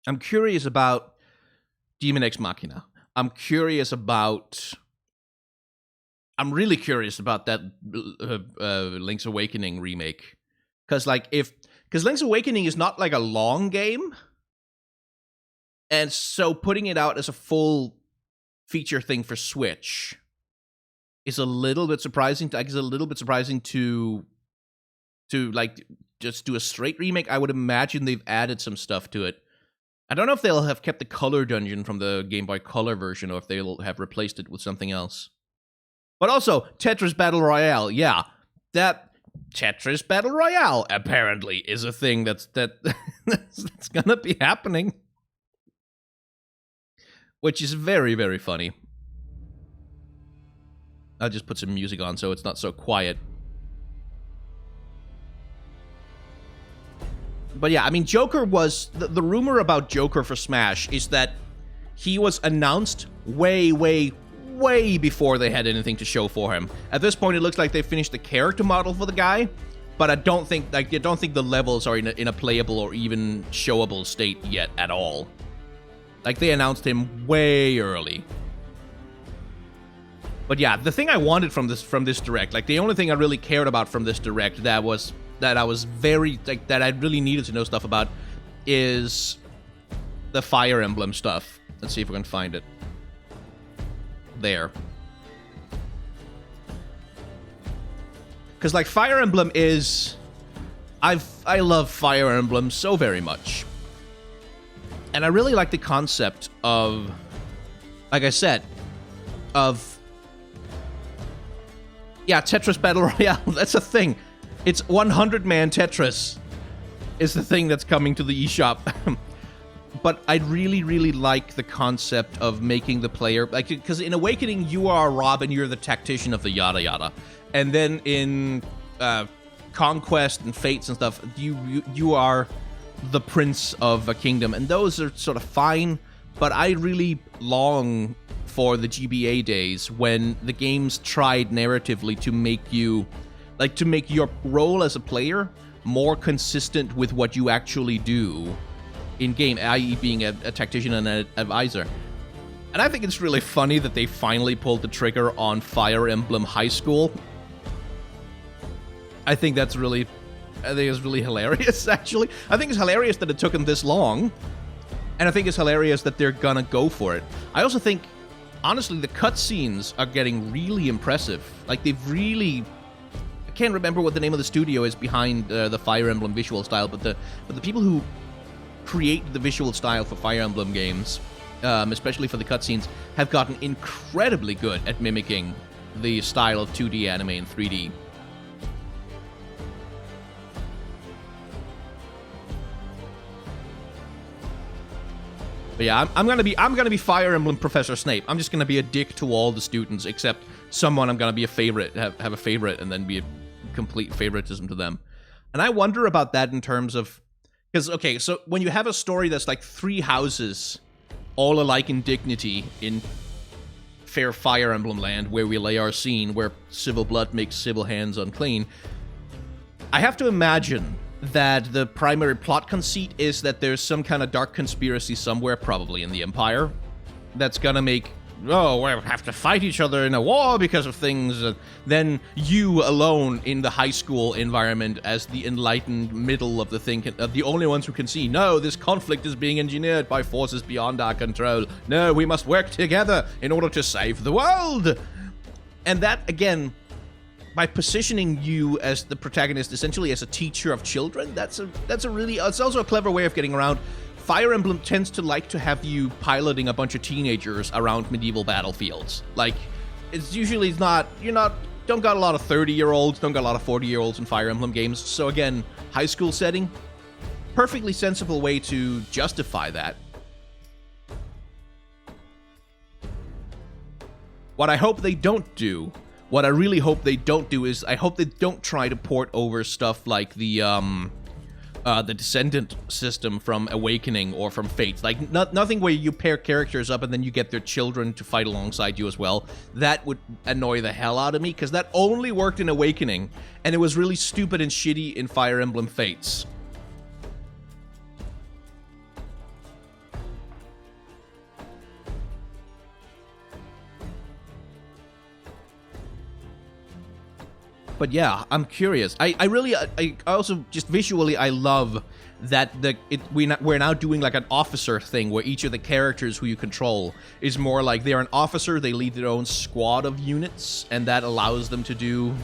I'm curious about Daemon X Machina. I'm really curious about that Link's Awakening remake. Because Link's Awakening is not like a long game. And so putting it out as a full feature thing for Switch is a little bit surprising. To like just do a straight remake. I would imagine they've added some stuff to it. I don't know if they'll have kept the color dungeon from the Game Boy Color version, or if they'll have replaced it with something else. But also, Tetris Battle Royale, yeah. That Tetris Battle Royale, apparently, is a thing that's gonna be happening. Which is very, very funny. I'll just put some music on so it's not so quiet. But yeah, I mean, Joker was... The rumor about Joker for Smash is that he was announced way before they had anything to show for him. At this point, it looks like they finished the character model for the guy, but I don't think the levels are in a playable or even showable state yet at all. Like, they announced him way early. But yeah, the thing I wanted from this direct, like, the only thing I really cared about from this direct that I really needed to know stuff about is the Fire Emblem stuff. Let's see if we can find it. There. Because, like, Fire Emblem is... I love Fire Emblem so very much. And I really like the concept of... Like I said, of... Yeah, Tetris Battle Royale, that's a thing. It's 100-man Tetris is the thing that's coming to the eShop. But I really, really like the concept of making the player... like, because in Awakening, you are Robin, you're the tactician of the yada yada. And then in Conquest and Fates and stuff, you are the prince of a kingdom. And those are sort of fine, but I really long for the GBA days when the games tried narratively to make you... like, to make your role as a player more consistent with what you actually do in-game, i.e. being a tactician and an advisor. And I think it's really funny that they finally pulled the trigger on Fire Emblem High School. I think it's really hilarious, actually. I think it's hilarious that it took them this long. And I think it's hilarious that they're gonna go for it. I also think, honestly, the cutscenes are getting really impressive. Like, they've really... I can't remember what the name of the studio is behind the Fire Emblem visual style, but the people who create the visual style for Fire Emblem games especially for the cutscenes, have gotten incredibly good at mimicking the style of 2D anime and 3D. But yeah, I'm gonna be Fire Emblem Professor Snape. I'm just gonna be a dick to all the students, except someone I'm gonna be a favorite, have a favorite, and then be a complete favoritism to them. And I wonder about that in terms of, because okay, so when you have a story that's like 3 houses, all alike in dignity, in fair Fire Emblem land, where we lay our scene, where civil blood makes civil hands unclean, I have to imagine that the primary plot conceit is that there's some kind of dark conspiracy somewhere, probably in the Empire, that's gonna make, oh, we'll have to fight each other in a war because of things. Then you alone in the high school environment as the enlightened middle of the thing, the only ones who can see, no, this conflict is being engineered by forces beyond our control. No, we must work together in order to save the world. And that, again, by positioning you as the protagonist, essentially as a teacher of children, that's a really, it's also a clever way of getting around. Fire Emblem tends to like to have you piloting a bunch of teenagers around medieval battlefields. Like, it's usually don't got a lot of 30-year-olds, don't got a lot of 40-year-olds in Fire Emblem games. So again, high school setting, perfectly sensible way to justify that. What I hope they don't do, what I really hope they don't do is, I hope they don't try to port over stuff like the Descendant system from Awakening or from Fates. Like, nothing where you pair characters up and then you get their children to fight alongside you as well. That would annoy the hell out of me, because that only worked in Awakening, and it was really stupid and shitty in Fire Emblem Fates. But yeah, I'm curious. I also, just visually, I love that we're now doing like an officer thing where each of the characters who you control is more like they're an officer, they lead their own squad of units, and that allows them to do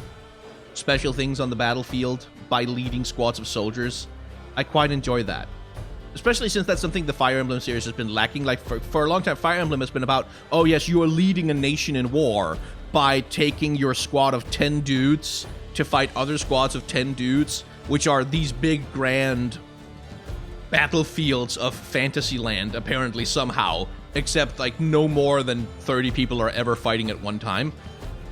special things on the battlefield by leading squads of soldiers. I quite enjoy that. Especially since that's something the Fire Emblem series has been lacking. Like, for a long time, Fire Emblem has been about, oh yes, you are leading a nation in war by taking your squad of 10 dudes to fight other squads of 10 dudes, which are these big, grand battlefields of Fantasyland, apparently, somehow, except, like, no more than 30 people are ever fighting at one time.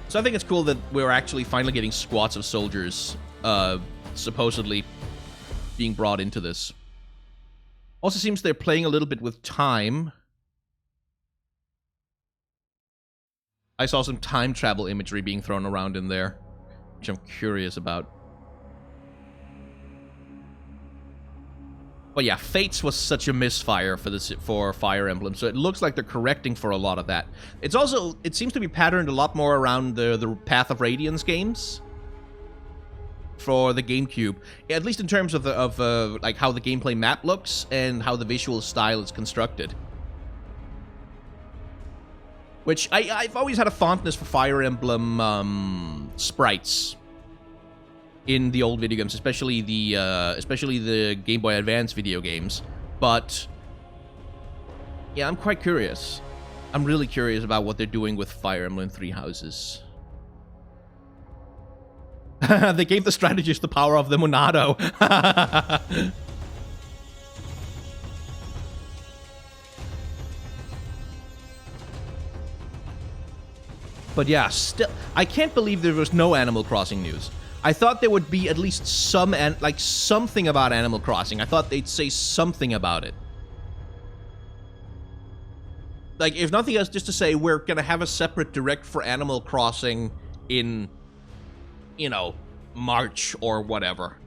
So I think it's cool that we're actually finally getting squads of soldiers, supposedly being brought into this. Also seems they're playing a little bit with time. I saw some time travel imagery being thrown around in there, which I'm curious about. But yeah, Fates was such a misfire for Fire Emblem, so it looks like they're correcting for a lot of that. It's also, it seems to be patterned a lot more around the Path of Radiance games for the GameCube, at least in terms of like how the gameplay map looks and how the visual style is constructed. Which, I've always had a fondness for Fire Emblem sprites in the old video games, especially the Game Boy Advance video games. But yeah, I'm quite curious. I'm really curious about what they're doing with Fire Emblem Three Houses. They gave the strategist the power of the Monado. But yeah, still, I can't believe there was no Animal Crossing news. I thought there would be at least some, like, something about Animal Crossing. I thought they'd say something about it. Like, if nothing else, just to say we're gonna have a separate direct for Animal Crossing in, you know, March or whatever.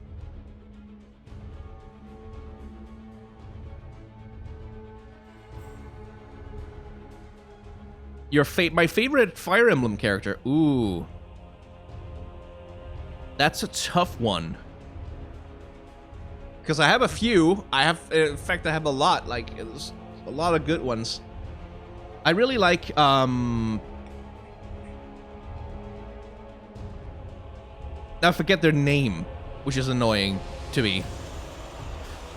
My favorite Fire Emblem character. Ooh. That's a tough one. Because I have a few. In fact, I have a lot. Like, there's a lot of good ones. I really like, I forget their name, which is annoying to me.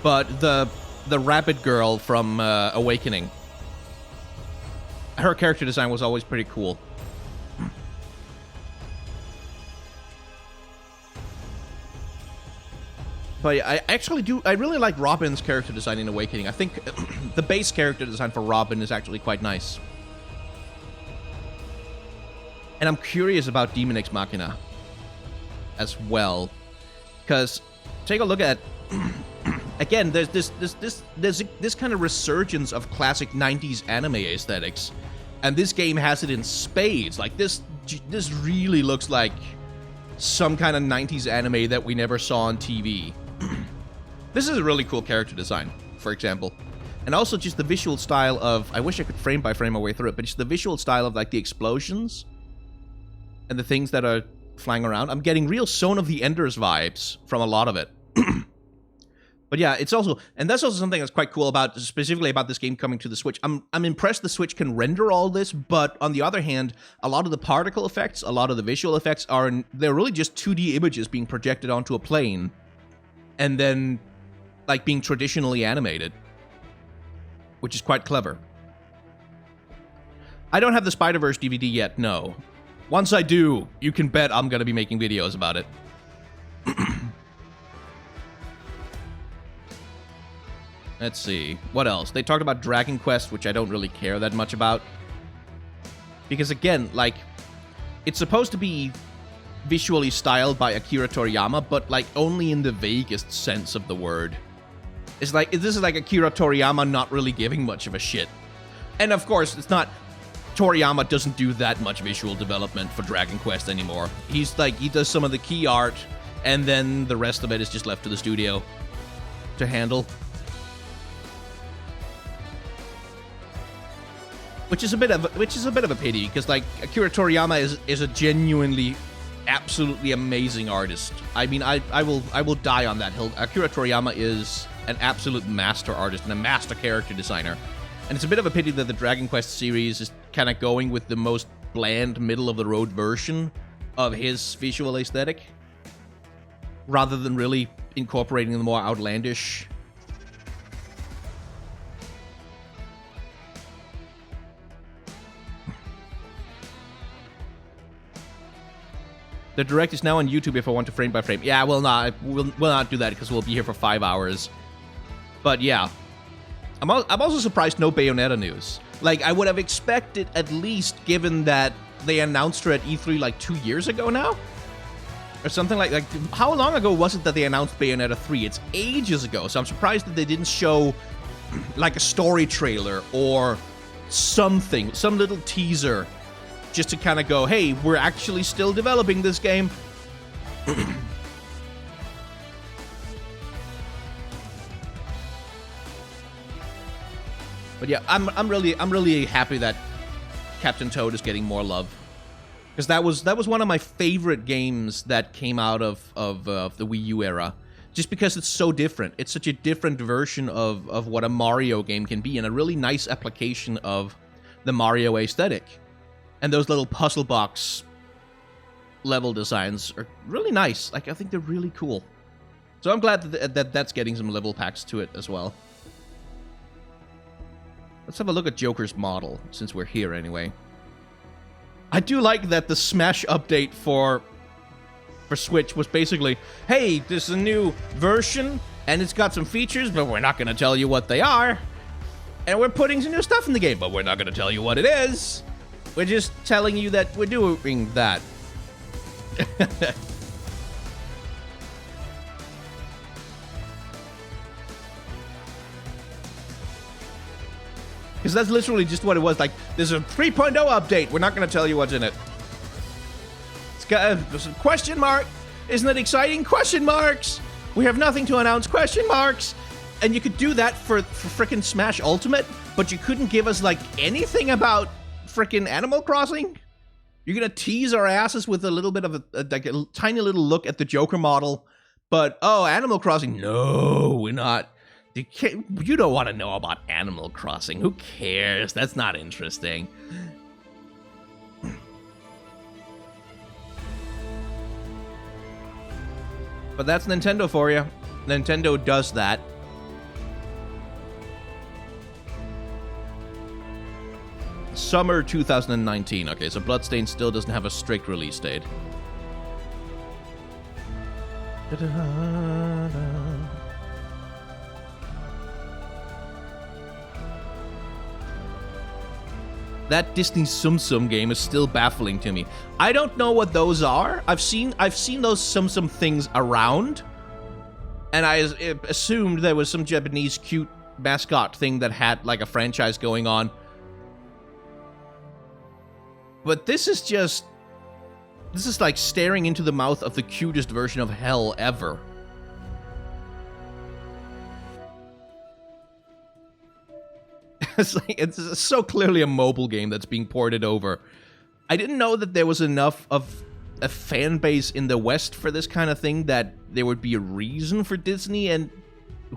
But the rabbit girl from Awakening. her character design was always pretty cool. But I really like Robin's character design in Awakening. I think the base character design for Robin is actually quite nice. And I'm curious about Daemon X Machina as well. Because, take a look at... Again, there's this kind of resurgence of classic 90s anime aesthetics. And this game has it in spades. Like, this really looks like some kind of 90s anime that we never saw on TV. This is a really cool character design, for example. And also just the visual style of... I wish I could frame by frame my way through it, but just the visual style of, like, the explosions and the things that are flying around. I'm getting real Zone of the Enders vibes from a lot of it. But yeah, it's also... And that's also something that's quite cool about... Specifically about this game coming to the Switch. I'm impressed the Switch can render all this, but on the other hand, a lot of the particle effects, a lot of the visual effects they're really just 2D images being projected onto a plane. And then, like, being traditionally animated. Which is quite clever. I don't have the Spider-Verse DVD yet, no. Once I do, you can bet I'm going to be making videos about it. Let's see. What else? They talked about Dragon Quest, which I don't really care that much about. Because, again, like, it's supposed to be visually styled by Akira Toriyama, but, like, only in the vaguest sense of the word. It's like, this is like Akira Toriyama not really giving much of a shit. And, of course, it's not... Toriyama doesn't do that much visual development for Dragon Quest anymore. He's like, he does some of the key art, and then the rest of it is just left to the studio to handle. Which is a bit of a pity, because like Akira Toriyama is a genuinely, absolutely amazing artist. I mean, I will die on that hill. Akira Toriyama is an absolute master artist and a master character designer. And it's a bit of a pity that the Dragon Quest series is kind of going with the most bland, middle-of-the-road version of his visual aesthetic, rather than really incorporating the more outlandish. The Direct is now on YouTube if I want to frame by frame. Yeah, we'll not do that because we'll be here for 5 hours. But yeah. I'm also surprised no Bayonetta news. Like, I would have expected at least, given that they announced her at E3 like 2 years ago now? Or something like how long ago was it that they announced Bayonetta 3? It's ages ago, so I'm surprised that they didn't show like a story trailer or something, some little teaser, just to kind of go, hey, we're actually still developing this game. But yeah, I'm really happy that Captain Toad is getting more love, because that was one of my favorite games that came out of the Wii U era, just because it's so different. It's such a different version of what a Mario game can be, and a really nice application of the Mario aesthetic. And those little puzzle box level designs are really nice. Like, I think they're really cool. So I'm glad that that's getting some level packs to it as well. Let's have a look at Joker's model, since we're here anyway. I do like that the Smash update for Switch was basically, hey, this is a new version, and it's got some features, but we're not going to tell you what they are. And we're putting some new stuff in the game, but we're not going to tell you what it is. We're just telling you that we're doing that. Because that's literally just what it was. Like, there's a 3.0 update. We're not going to tell you what's in it. It's got a question mark. Isn't it exciting? Question marks. We have nothing to announce. Question marks. And you could do that for frickin' Smash Ultimate, but you couldn't give us, like, anything about frickin' Animal Crossing? You're going to tease our asses with a little bit of a tiny little look at the Joker model, but, oh, Animal Crossing. No, we're not. You don't want to know about Animal Crossing. Who cares? That's not interesting. But that's Nintendo for you. Nintendo does that. summer 2019. Okay, so Bloodstained still doesn't have a strict release date. That Disney Tsum game is still baffling to me. I don't know what those are. I've seen those Tsum things around, and I assumed there was some Japanese cute mascot thing that had like a franchise going on. But this is like staring into the mouth of the cutest version of hell ever. It's so clearly a mobile game that's being ported over. I didn't know that there was enough of a fan base in the West for this kind of thing that there would be a reason for Disney and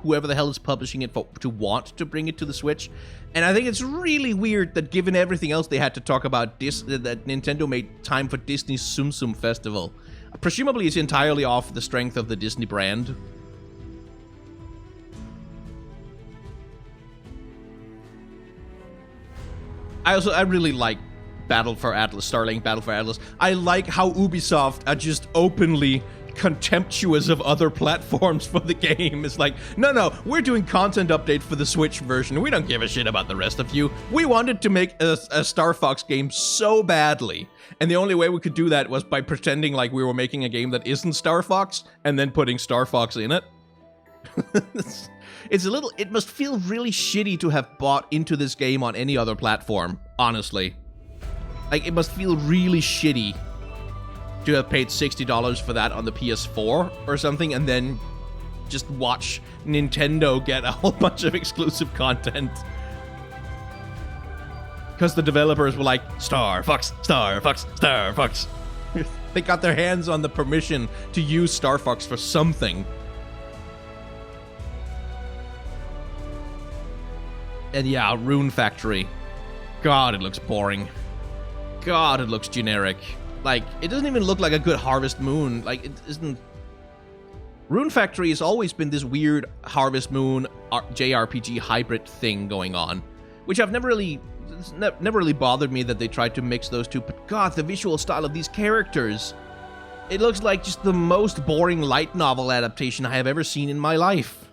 whoever the hell is publishing it to want to bring it to the Switch. And I think it's really weird that given everything else they had to talk about, that Nintendo made time for Disney's Tsum Festival. Presumably it's entirely off the strength of the Disney brand. I really like Battle for Atlas, Starlink Battle for Atlas. I like how Ubisoft are just openly contemptuous of other platforms for the game. It's like, no, we're doing content update for the Switch version. We don't give a shit about the rest of you. We wanted to make a Star Fox game so badly, and the only way we could do that was by pretending like we were making a game that isn't Star Fox, and then putting Star Fox in it. It must feel really shitty to have bought into this game on any other platform, honestly. Like, it must feel really shitty to have paid $60 for that on the PS4 or something, and then just watch Nintendo get a whole bunch of exclusive content. Because the developers were like, Star Fox, Star Fox, Star Fox. They got their hands on the permission to use Star Fox for something. And yeah, Rune Factory. God, it looks boring. God, it looks generic. Like, it doesn't even look like a good Harvest Moon. Like, it isn't... Rune Factory has always been this weird Harvest Moon JRPG hybrid thing going on, which I've never really bothered me that they tried to mix those two, but God, the visual style of these characters. It looks like just the most boring light novel adaptation I have ever seen in my life.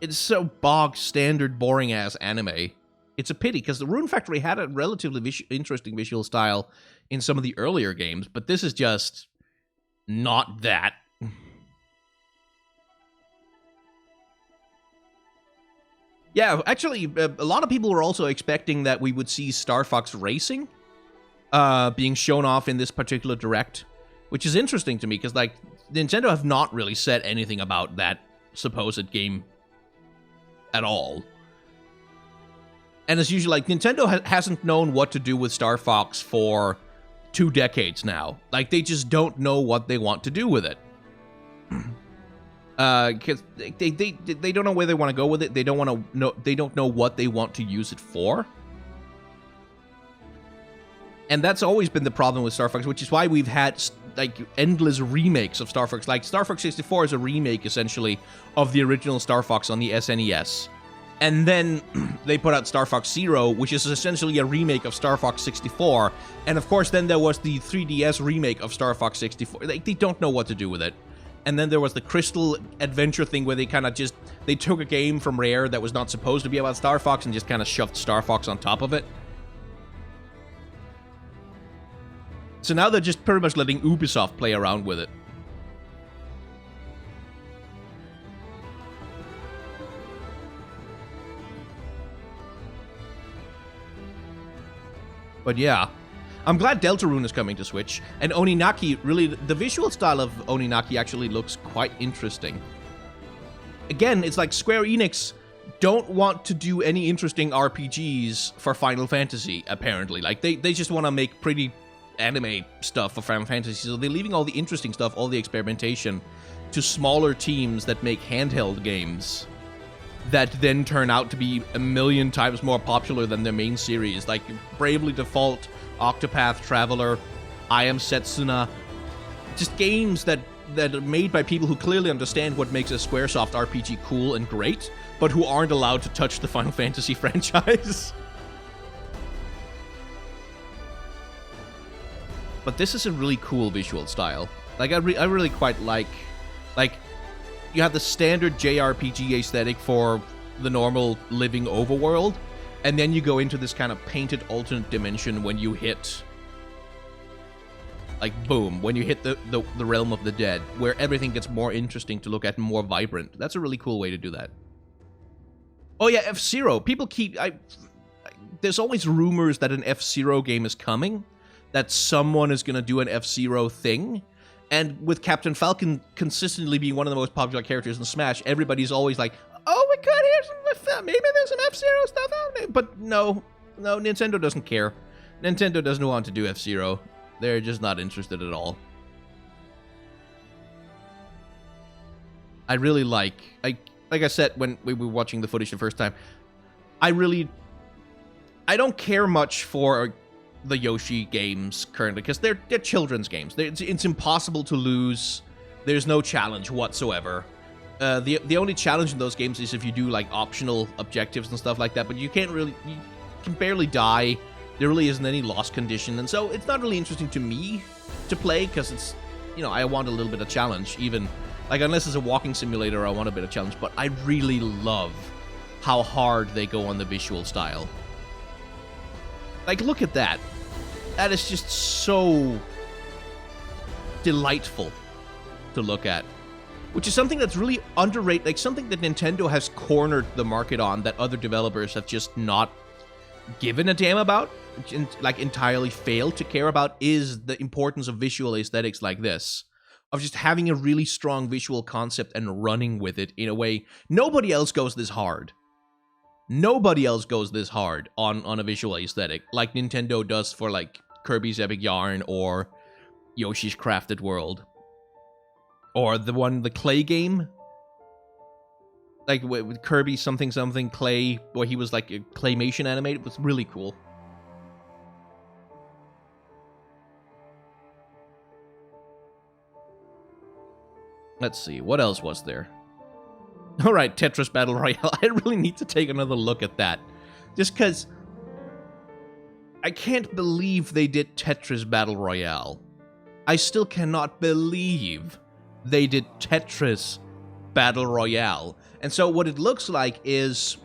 It's so bog standard, boring-ass anime. It's a pity, because the Rune Factory had a relatively interesting visual style in some of the earlier games, but this is just not that. Yeah, actually, a lot of people were also expecting that we would see Star Fox Racing being shown off in this particular Direct, which is interesting to me, because, like, Nintendo have not really said anything about that supposed game at all. And as usual, like, Nintendo hasn't known what to do with Star Fox for 2 decades now. Like, they just don't know what they want to do with it. Because they don't know where they want to go with it. They don't know what they want to use it for. And that's always been the problem with Star Fox, which is why we've had, like, endless remakes of Star Fox. Like, Star Fox 64 is a remake, essentially, of the original Star Fox on the SNES. And then they put out Star Fox Zero, which is essentially a remake of Star Fox 64. And of course, then there was the 3DS remake of Star Fox 64. Like, they don't know what to do with it. And then there was the Crystal Adventure thing where they kind of just... They took a game from Rare that was not supposed to be about Star Fox and just kind of shoved Star Fox on top of it. So now they're just pretty much letting Ubisoft play around with it. But yeah, I'm glad Deltarune is coming to Switch, and Oninaki, really, the visual style of Oninaki actually looks quite interesting. Again, it's like Square Enix don't want to do any interesting RPGs for Final Fantasy, apparently. Like, they just want to make pretty anime stuff for Final Fantasy, so they're leaving all the interesting stuff, all the experimentation, to smaller teams that make handheld games that then turn out to be a million times more popular than their main series, like Bravely Default, Octopath Traveler, I Am Setsuna. Just games that are made by people who clearly understand what makes a Squaresoft RPG cool and great, but who aren't allowed to touch the Final Fantasy franchise. But this is a really cool visual style. Like, I really quite like, you have the standard JRPG aesthetic for the normal living overworld, and then you go into this kind of painted alternate dimension when you hit, like, boom, when you hit the realm of the dead, where everything gets more interesting to look at and more vibrant. That's a really cool way to do that. Oh yeah, F-Zero. People keep... there's always rumors that an F-Zero game is coming, that someone is going to do an F-Zero thing, and with Captain Falcon consistently being one of the most popular characters in Smash, everybody's always like, oh my god, maybe there's an F-Zero stuff out there. But no, Nintendo doesn't care. Nintendo doesn't want to do F-Zero. They're just not interested at all. I really like I said when we were watching the footage the first time, I don't care much for the Yoshi games currently, because they're children's games. It's impossible to lose. There's no challenge whatsoever. The only challenge in those games is if you do like optional objectives and stuff like that, but you can barely die. There really isn't any loss condition, and so it's not really interesting to me to play, because it's, I want a little bit of challenge, even, like, unless it's a walking simulator, I want a bit of challenge, but I really love how hard they go on the visual style. Like, look at that. That is just so delightful to look at. Which is something that's really underrated, like something that Nintendo has cornered the market on that other developers have just not given a damn about, like entirely failed to care about, is the importance of visual aesthetics like this. Of just having a really strong visual concept and running with it in a way nobody else goes this hard. Nobody else goes this hard on a visual aesthetic like Nintendo does for like Kirby's Epic Yarn or Yoshi's Crafted World. Or the Clay game. Like with Kirby something Clay, where he was like a claymation animated. It was really cool. Let's see, what else was there? Alright, Tetris Battle Royale. I really need to take another look at that. Just because I can't believe they did Tetris Battle Royale. I still cannot believe they did Tetris Battle Royale. And so what it looks like is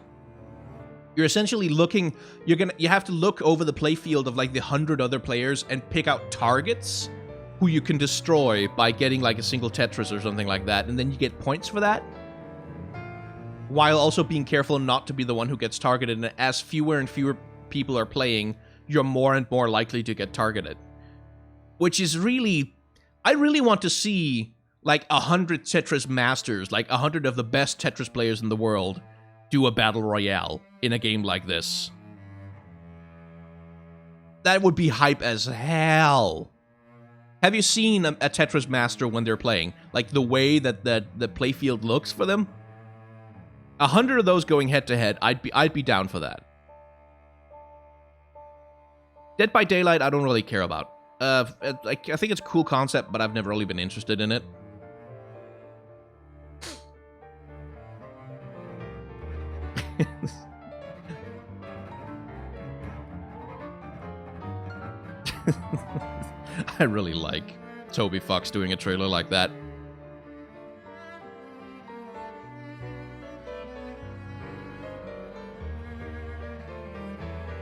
you're essentially looking, you have to look over the playfield of like the 100 other players and pick out targets who you can destroy by getting like a single Tetris or something like that, and then you get points for that, while also being careful not to be the one who gets targeted. And as fewer and fewer people are playing, you're more and more likely to get targeted. Which is really, I really want to see like 100 Tetris masters, like 100 of the best Tetris players in the world, do a battle royale in a game like this. That would be hype as hell. Have you seen a Tetris master when they're playing? Like the way that the playfield looks for them? 100 of those going head to head, I'd be down for that. Dead by Daylight, I don't really care about. Like I think it's a cool concept, but I've never really been interested in it. I really like Toby Fox doing a trailer like that.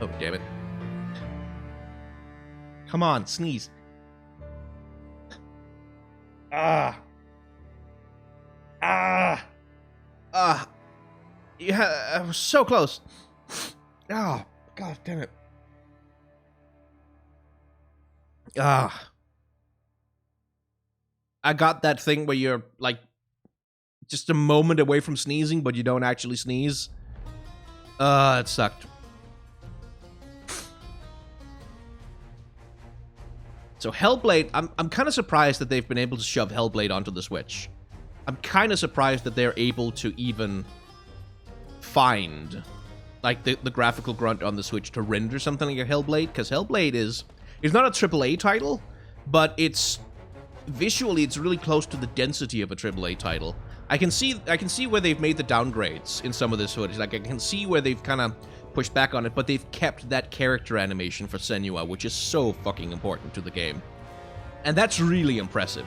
Oh, damn it. Come on, sneeze. Yeah, I was so close. Oh, god damn it. I got that thing where you're like just a moment away from sneezing, but you don't actually sneeze. It sucked. So Hellblade, I'm kind of surprised that they've been able to shove Hellblade onto the Switch. I'm kind of surprised that they're able to even find like the graphical grunt on the Switch to render something like a Hellblade, because Hellblade is not a AAA title, but it's visually it's really close to the density of a AAA title. I can see where they've made the downgrades in some of this footage. Like I can see where they've kind of pushed back on it, but they've kept that character animation for Senua, which is so fucking important to the game. And that's really impressive.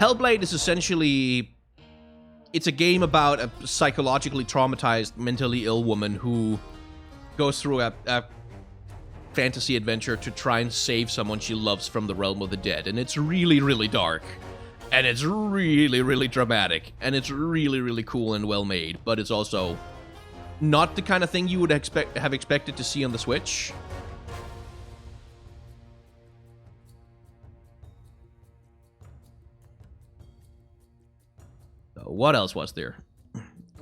Hellblade is essentially... It's a game about a psychologically traumatized, mentally ill woman who goes through a fantasy adventure to try and save someone she loves from the realm of the dead. And it's really, really dark. And it's really, really dramatic. And it's really, really cool and well made. But it's also not the kind of thing you would have expected to see on the Switch. So what else was there?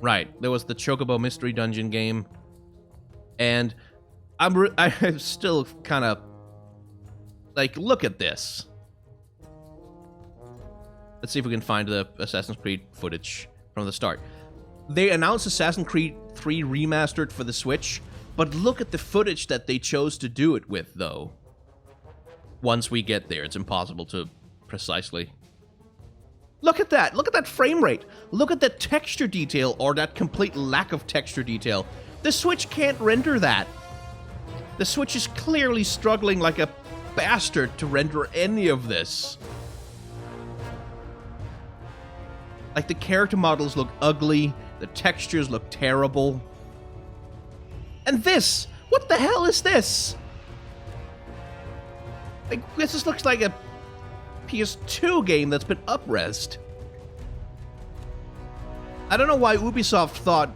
Right, there was the Chocobo Mystery Dungeon game. And I'm still kind of like, look at this. Let's see if we can find the Assassin's Creed footage from the start. They announced Assassin's Creed 3 Remastered for the Switch, but look at the footage that they chose to do it with, though. Once we get there, it's impossible to precisely... Look at that! Look at that frame rate! Look at that texture detail, or that complete lack of texture detail. The Switch can't render that. The Switch is clearly struggling like a bastard to render any of this. Like, the character models look ugly, the textures look terrible. And this! What the hell is this? Like, this just looks like a PS2 game that's been up-resed. I don't know why Ubisoft thought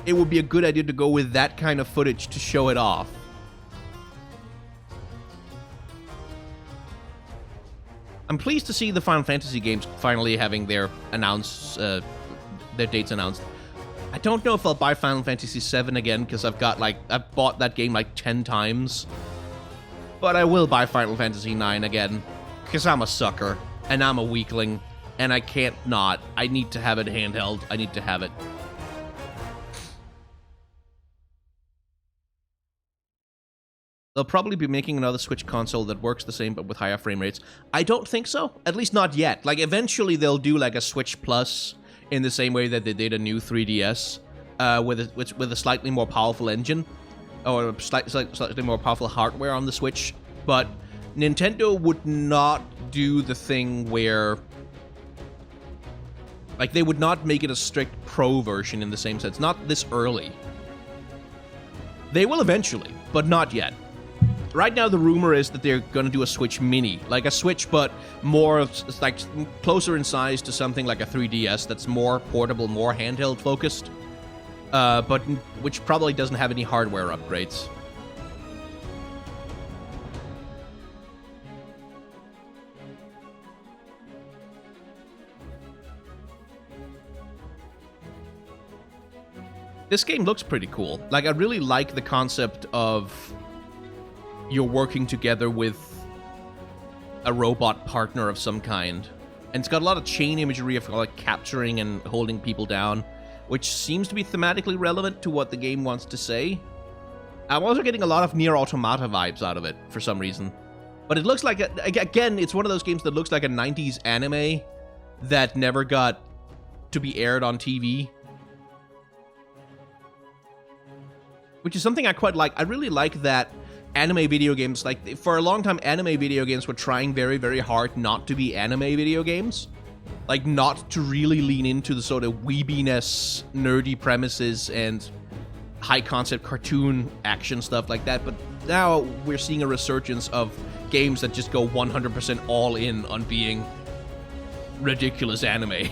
it would be a good idea to go with that kind of footage to show it off. I'm pleased to see the Final Fantasy games finally having their dates announced. I don't know if I'll buy Final Fantasy VII again, because I've bought that game like 10 times. But I will buy Final Fantasy IX again, because I'm a sucker, and I'm a weakling, and I can't not. I need to have it handheld. I need to have it. They'll probably be making another Switch console that works the same but with higher frame rates. I don't think so. At least not yet. Like, eventually they'll do like a Switch Plus in the same way that they did a new 3DS with a slightly more powerful engine or slightly more powerful hardware on the Switch. But Nintendo would not do the thing where... Like, they would not make it a strict Pro version in the same sense. Not this early. They will eventually, but not yet. Right now, the rumor is that they're going to do a Switch Mini. Like a Switch, but more, like, closer in size to something like a 3DS that's more portable, more handheld-focused. But which probably doesn't have any hardware upgrades. This game looks pretty cool. Like, I really like the concept of you're working together with a robot partner of some kind. And it's got a lot of chain imagery of like capturing and holding people down, which seems to be thematically relevant to what the game wants to say. I'm also getting a lot of Nier Automata vibes out of it for some reason. But it looks like, again, it's one of those games that looks like a 90s anime that never got to be aired on TV. Which is something I quite like. I really like that anime video games, like, for a long time, anime video games were trying very, very hard not to be anime video games. Like, not to really lean into the sort of weebiness, nerdy premises, and high-concept cartoon action stuff like that. But now we're seeing a resurgence of games that just go 100% all in on being ridiculous anime.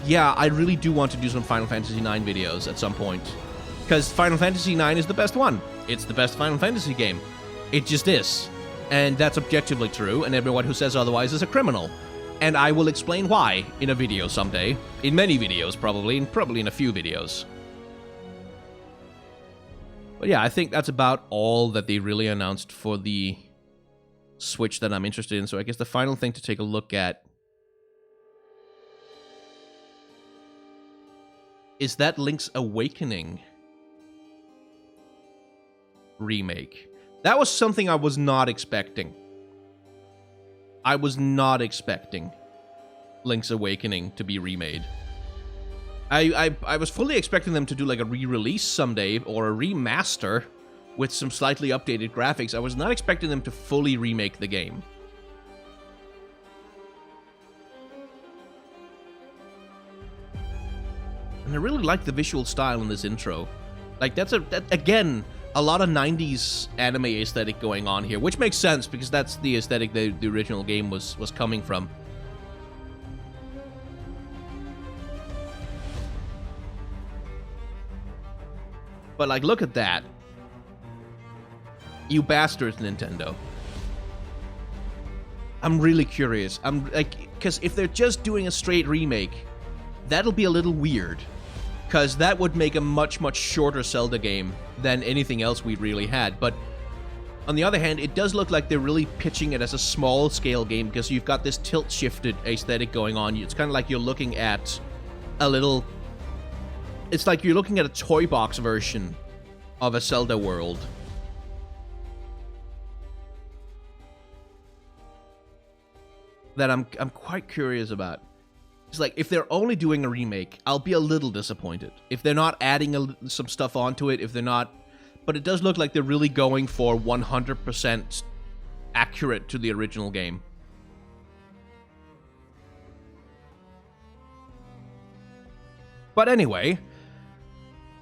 Yeah, I really do want to do some Final Fantasy IX videos at some point. Because Final Fantasy IX is the best one. It's the best Final Fantasy game. It just is. And that's objectively true, and everyone who says otherwise is a criminal. And I will explain why in a video someday. In many videos, probably, and probably in a few videos. But yeah, I think that's about all that they really announced for the Switch that I'm interested in. So I guess the final thing to take a look at is that Link's Awakening remake. That was something I was not expecting. I was not expecting Link's Awakening to be remade. I was fully expecting them to do like a re-release someday or a remaster with some slightly updated graphics. I was not expecting them to fully remake the game. And I really like the visual style in this intro. Like, again, a lot of 90s anime aesthetic going on here, which makes sense because that's the aesthetic the original game was coming from. But, like, look at that. You bastards, Nintendo. I'm really curious. I'm, like, because if they're just doing a straight remake, that'll be a little weird. Because that would make a much, much shorter Zelda game than anything else we've really had. But on the other hand, it does look like they're really pitching it as a small-scale game because you've got this tilt-shifted aesthetic going on. It's kind of like you're looking at a little... It's like you're looking at a toy box version of a Zelda world. That I'm quite curious about. It's like, if they're only doing a remake, I'll be a little disappointed. If they're not adding some stuff onto it, if they're not... But it does look like they're really going for 100% accurate to the original game. But anyway,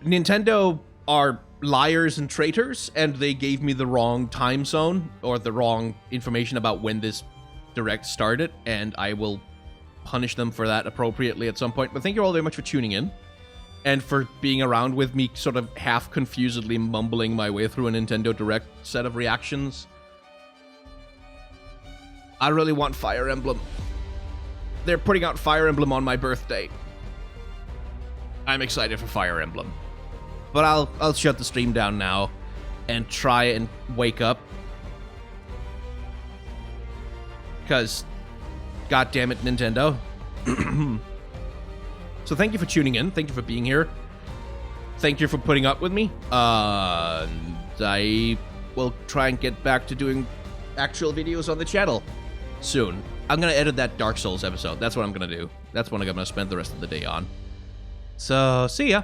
Nintendo are liars and traitors, and they gave me the wrong time zone, or the wrong information about when this Direct started, and I will punish them for that appropriately at some point. But thank you all very much for tuning in and for being around with me sort of half confusedly mumbling my way through a Nintendo Direct set of reactions. I really want Fire Emblem. They're putting out Fire Emblem on my birthday. I'm excited for Fire Emblem. But I'll shut the stream down now and try and wake up. Because God damn it, Nintendo. So thank you for tuning in. Thank you for being here. Thank you for putting up with me. I will try and get back to doing actual videos on the channel soon. I'm going to edit that Dark Souls episode. That's what I'm going to do. That's what I'm going to spend the rest of the day on. So, see ya.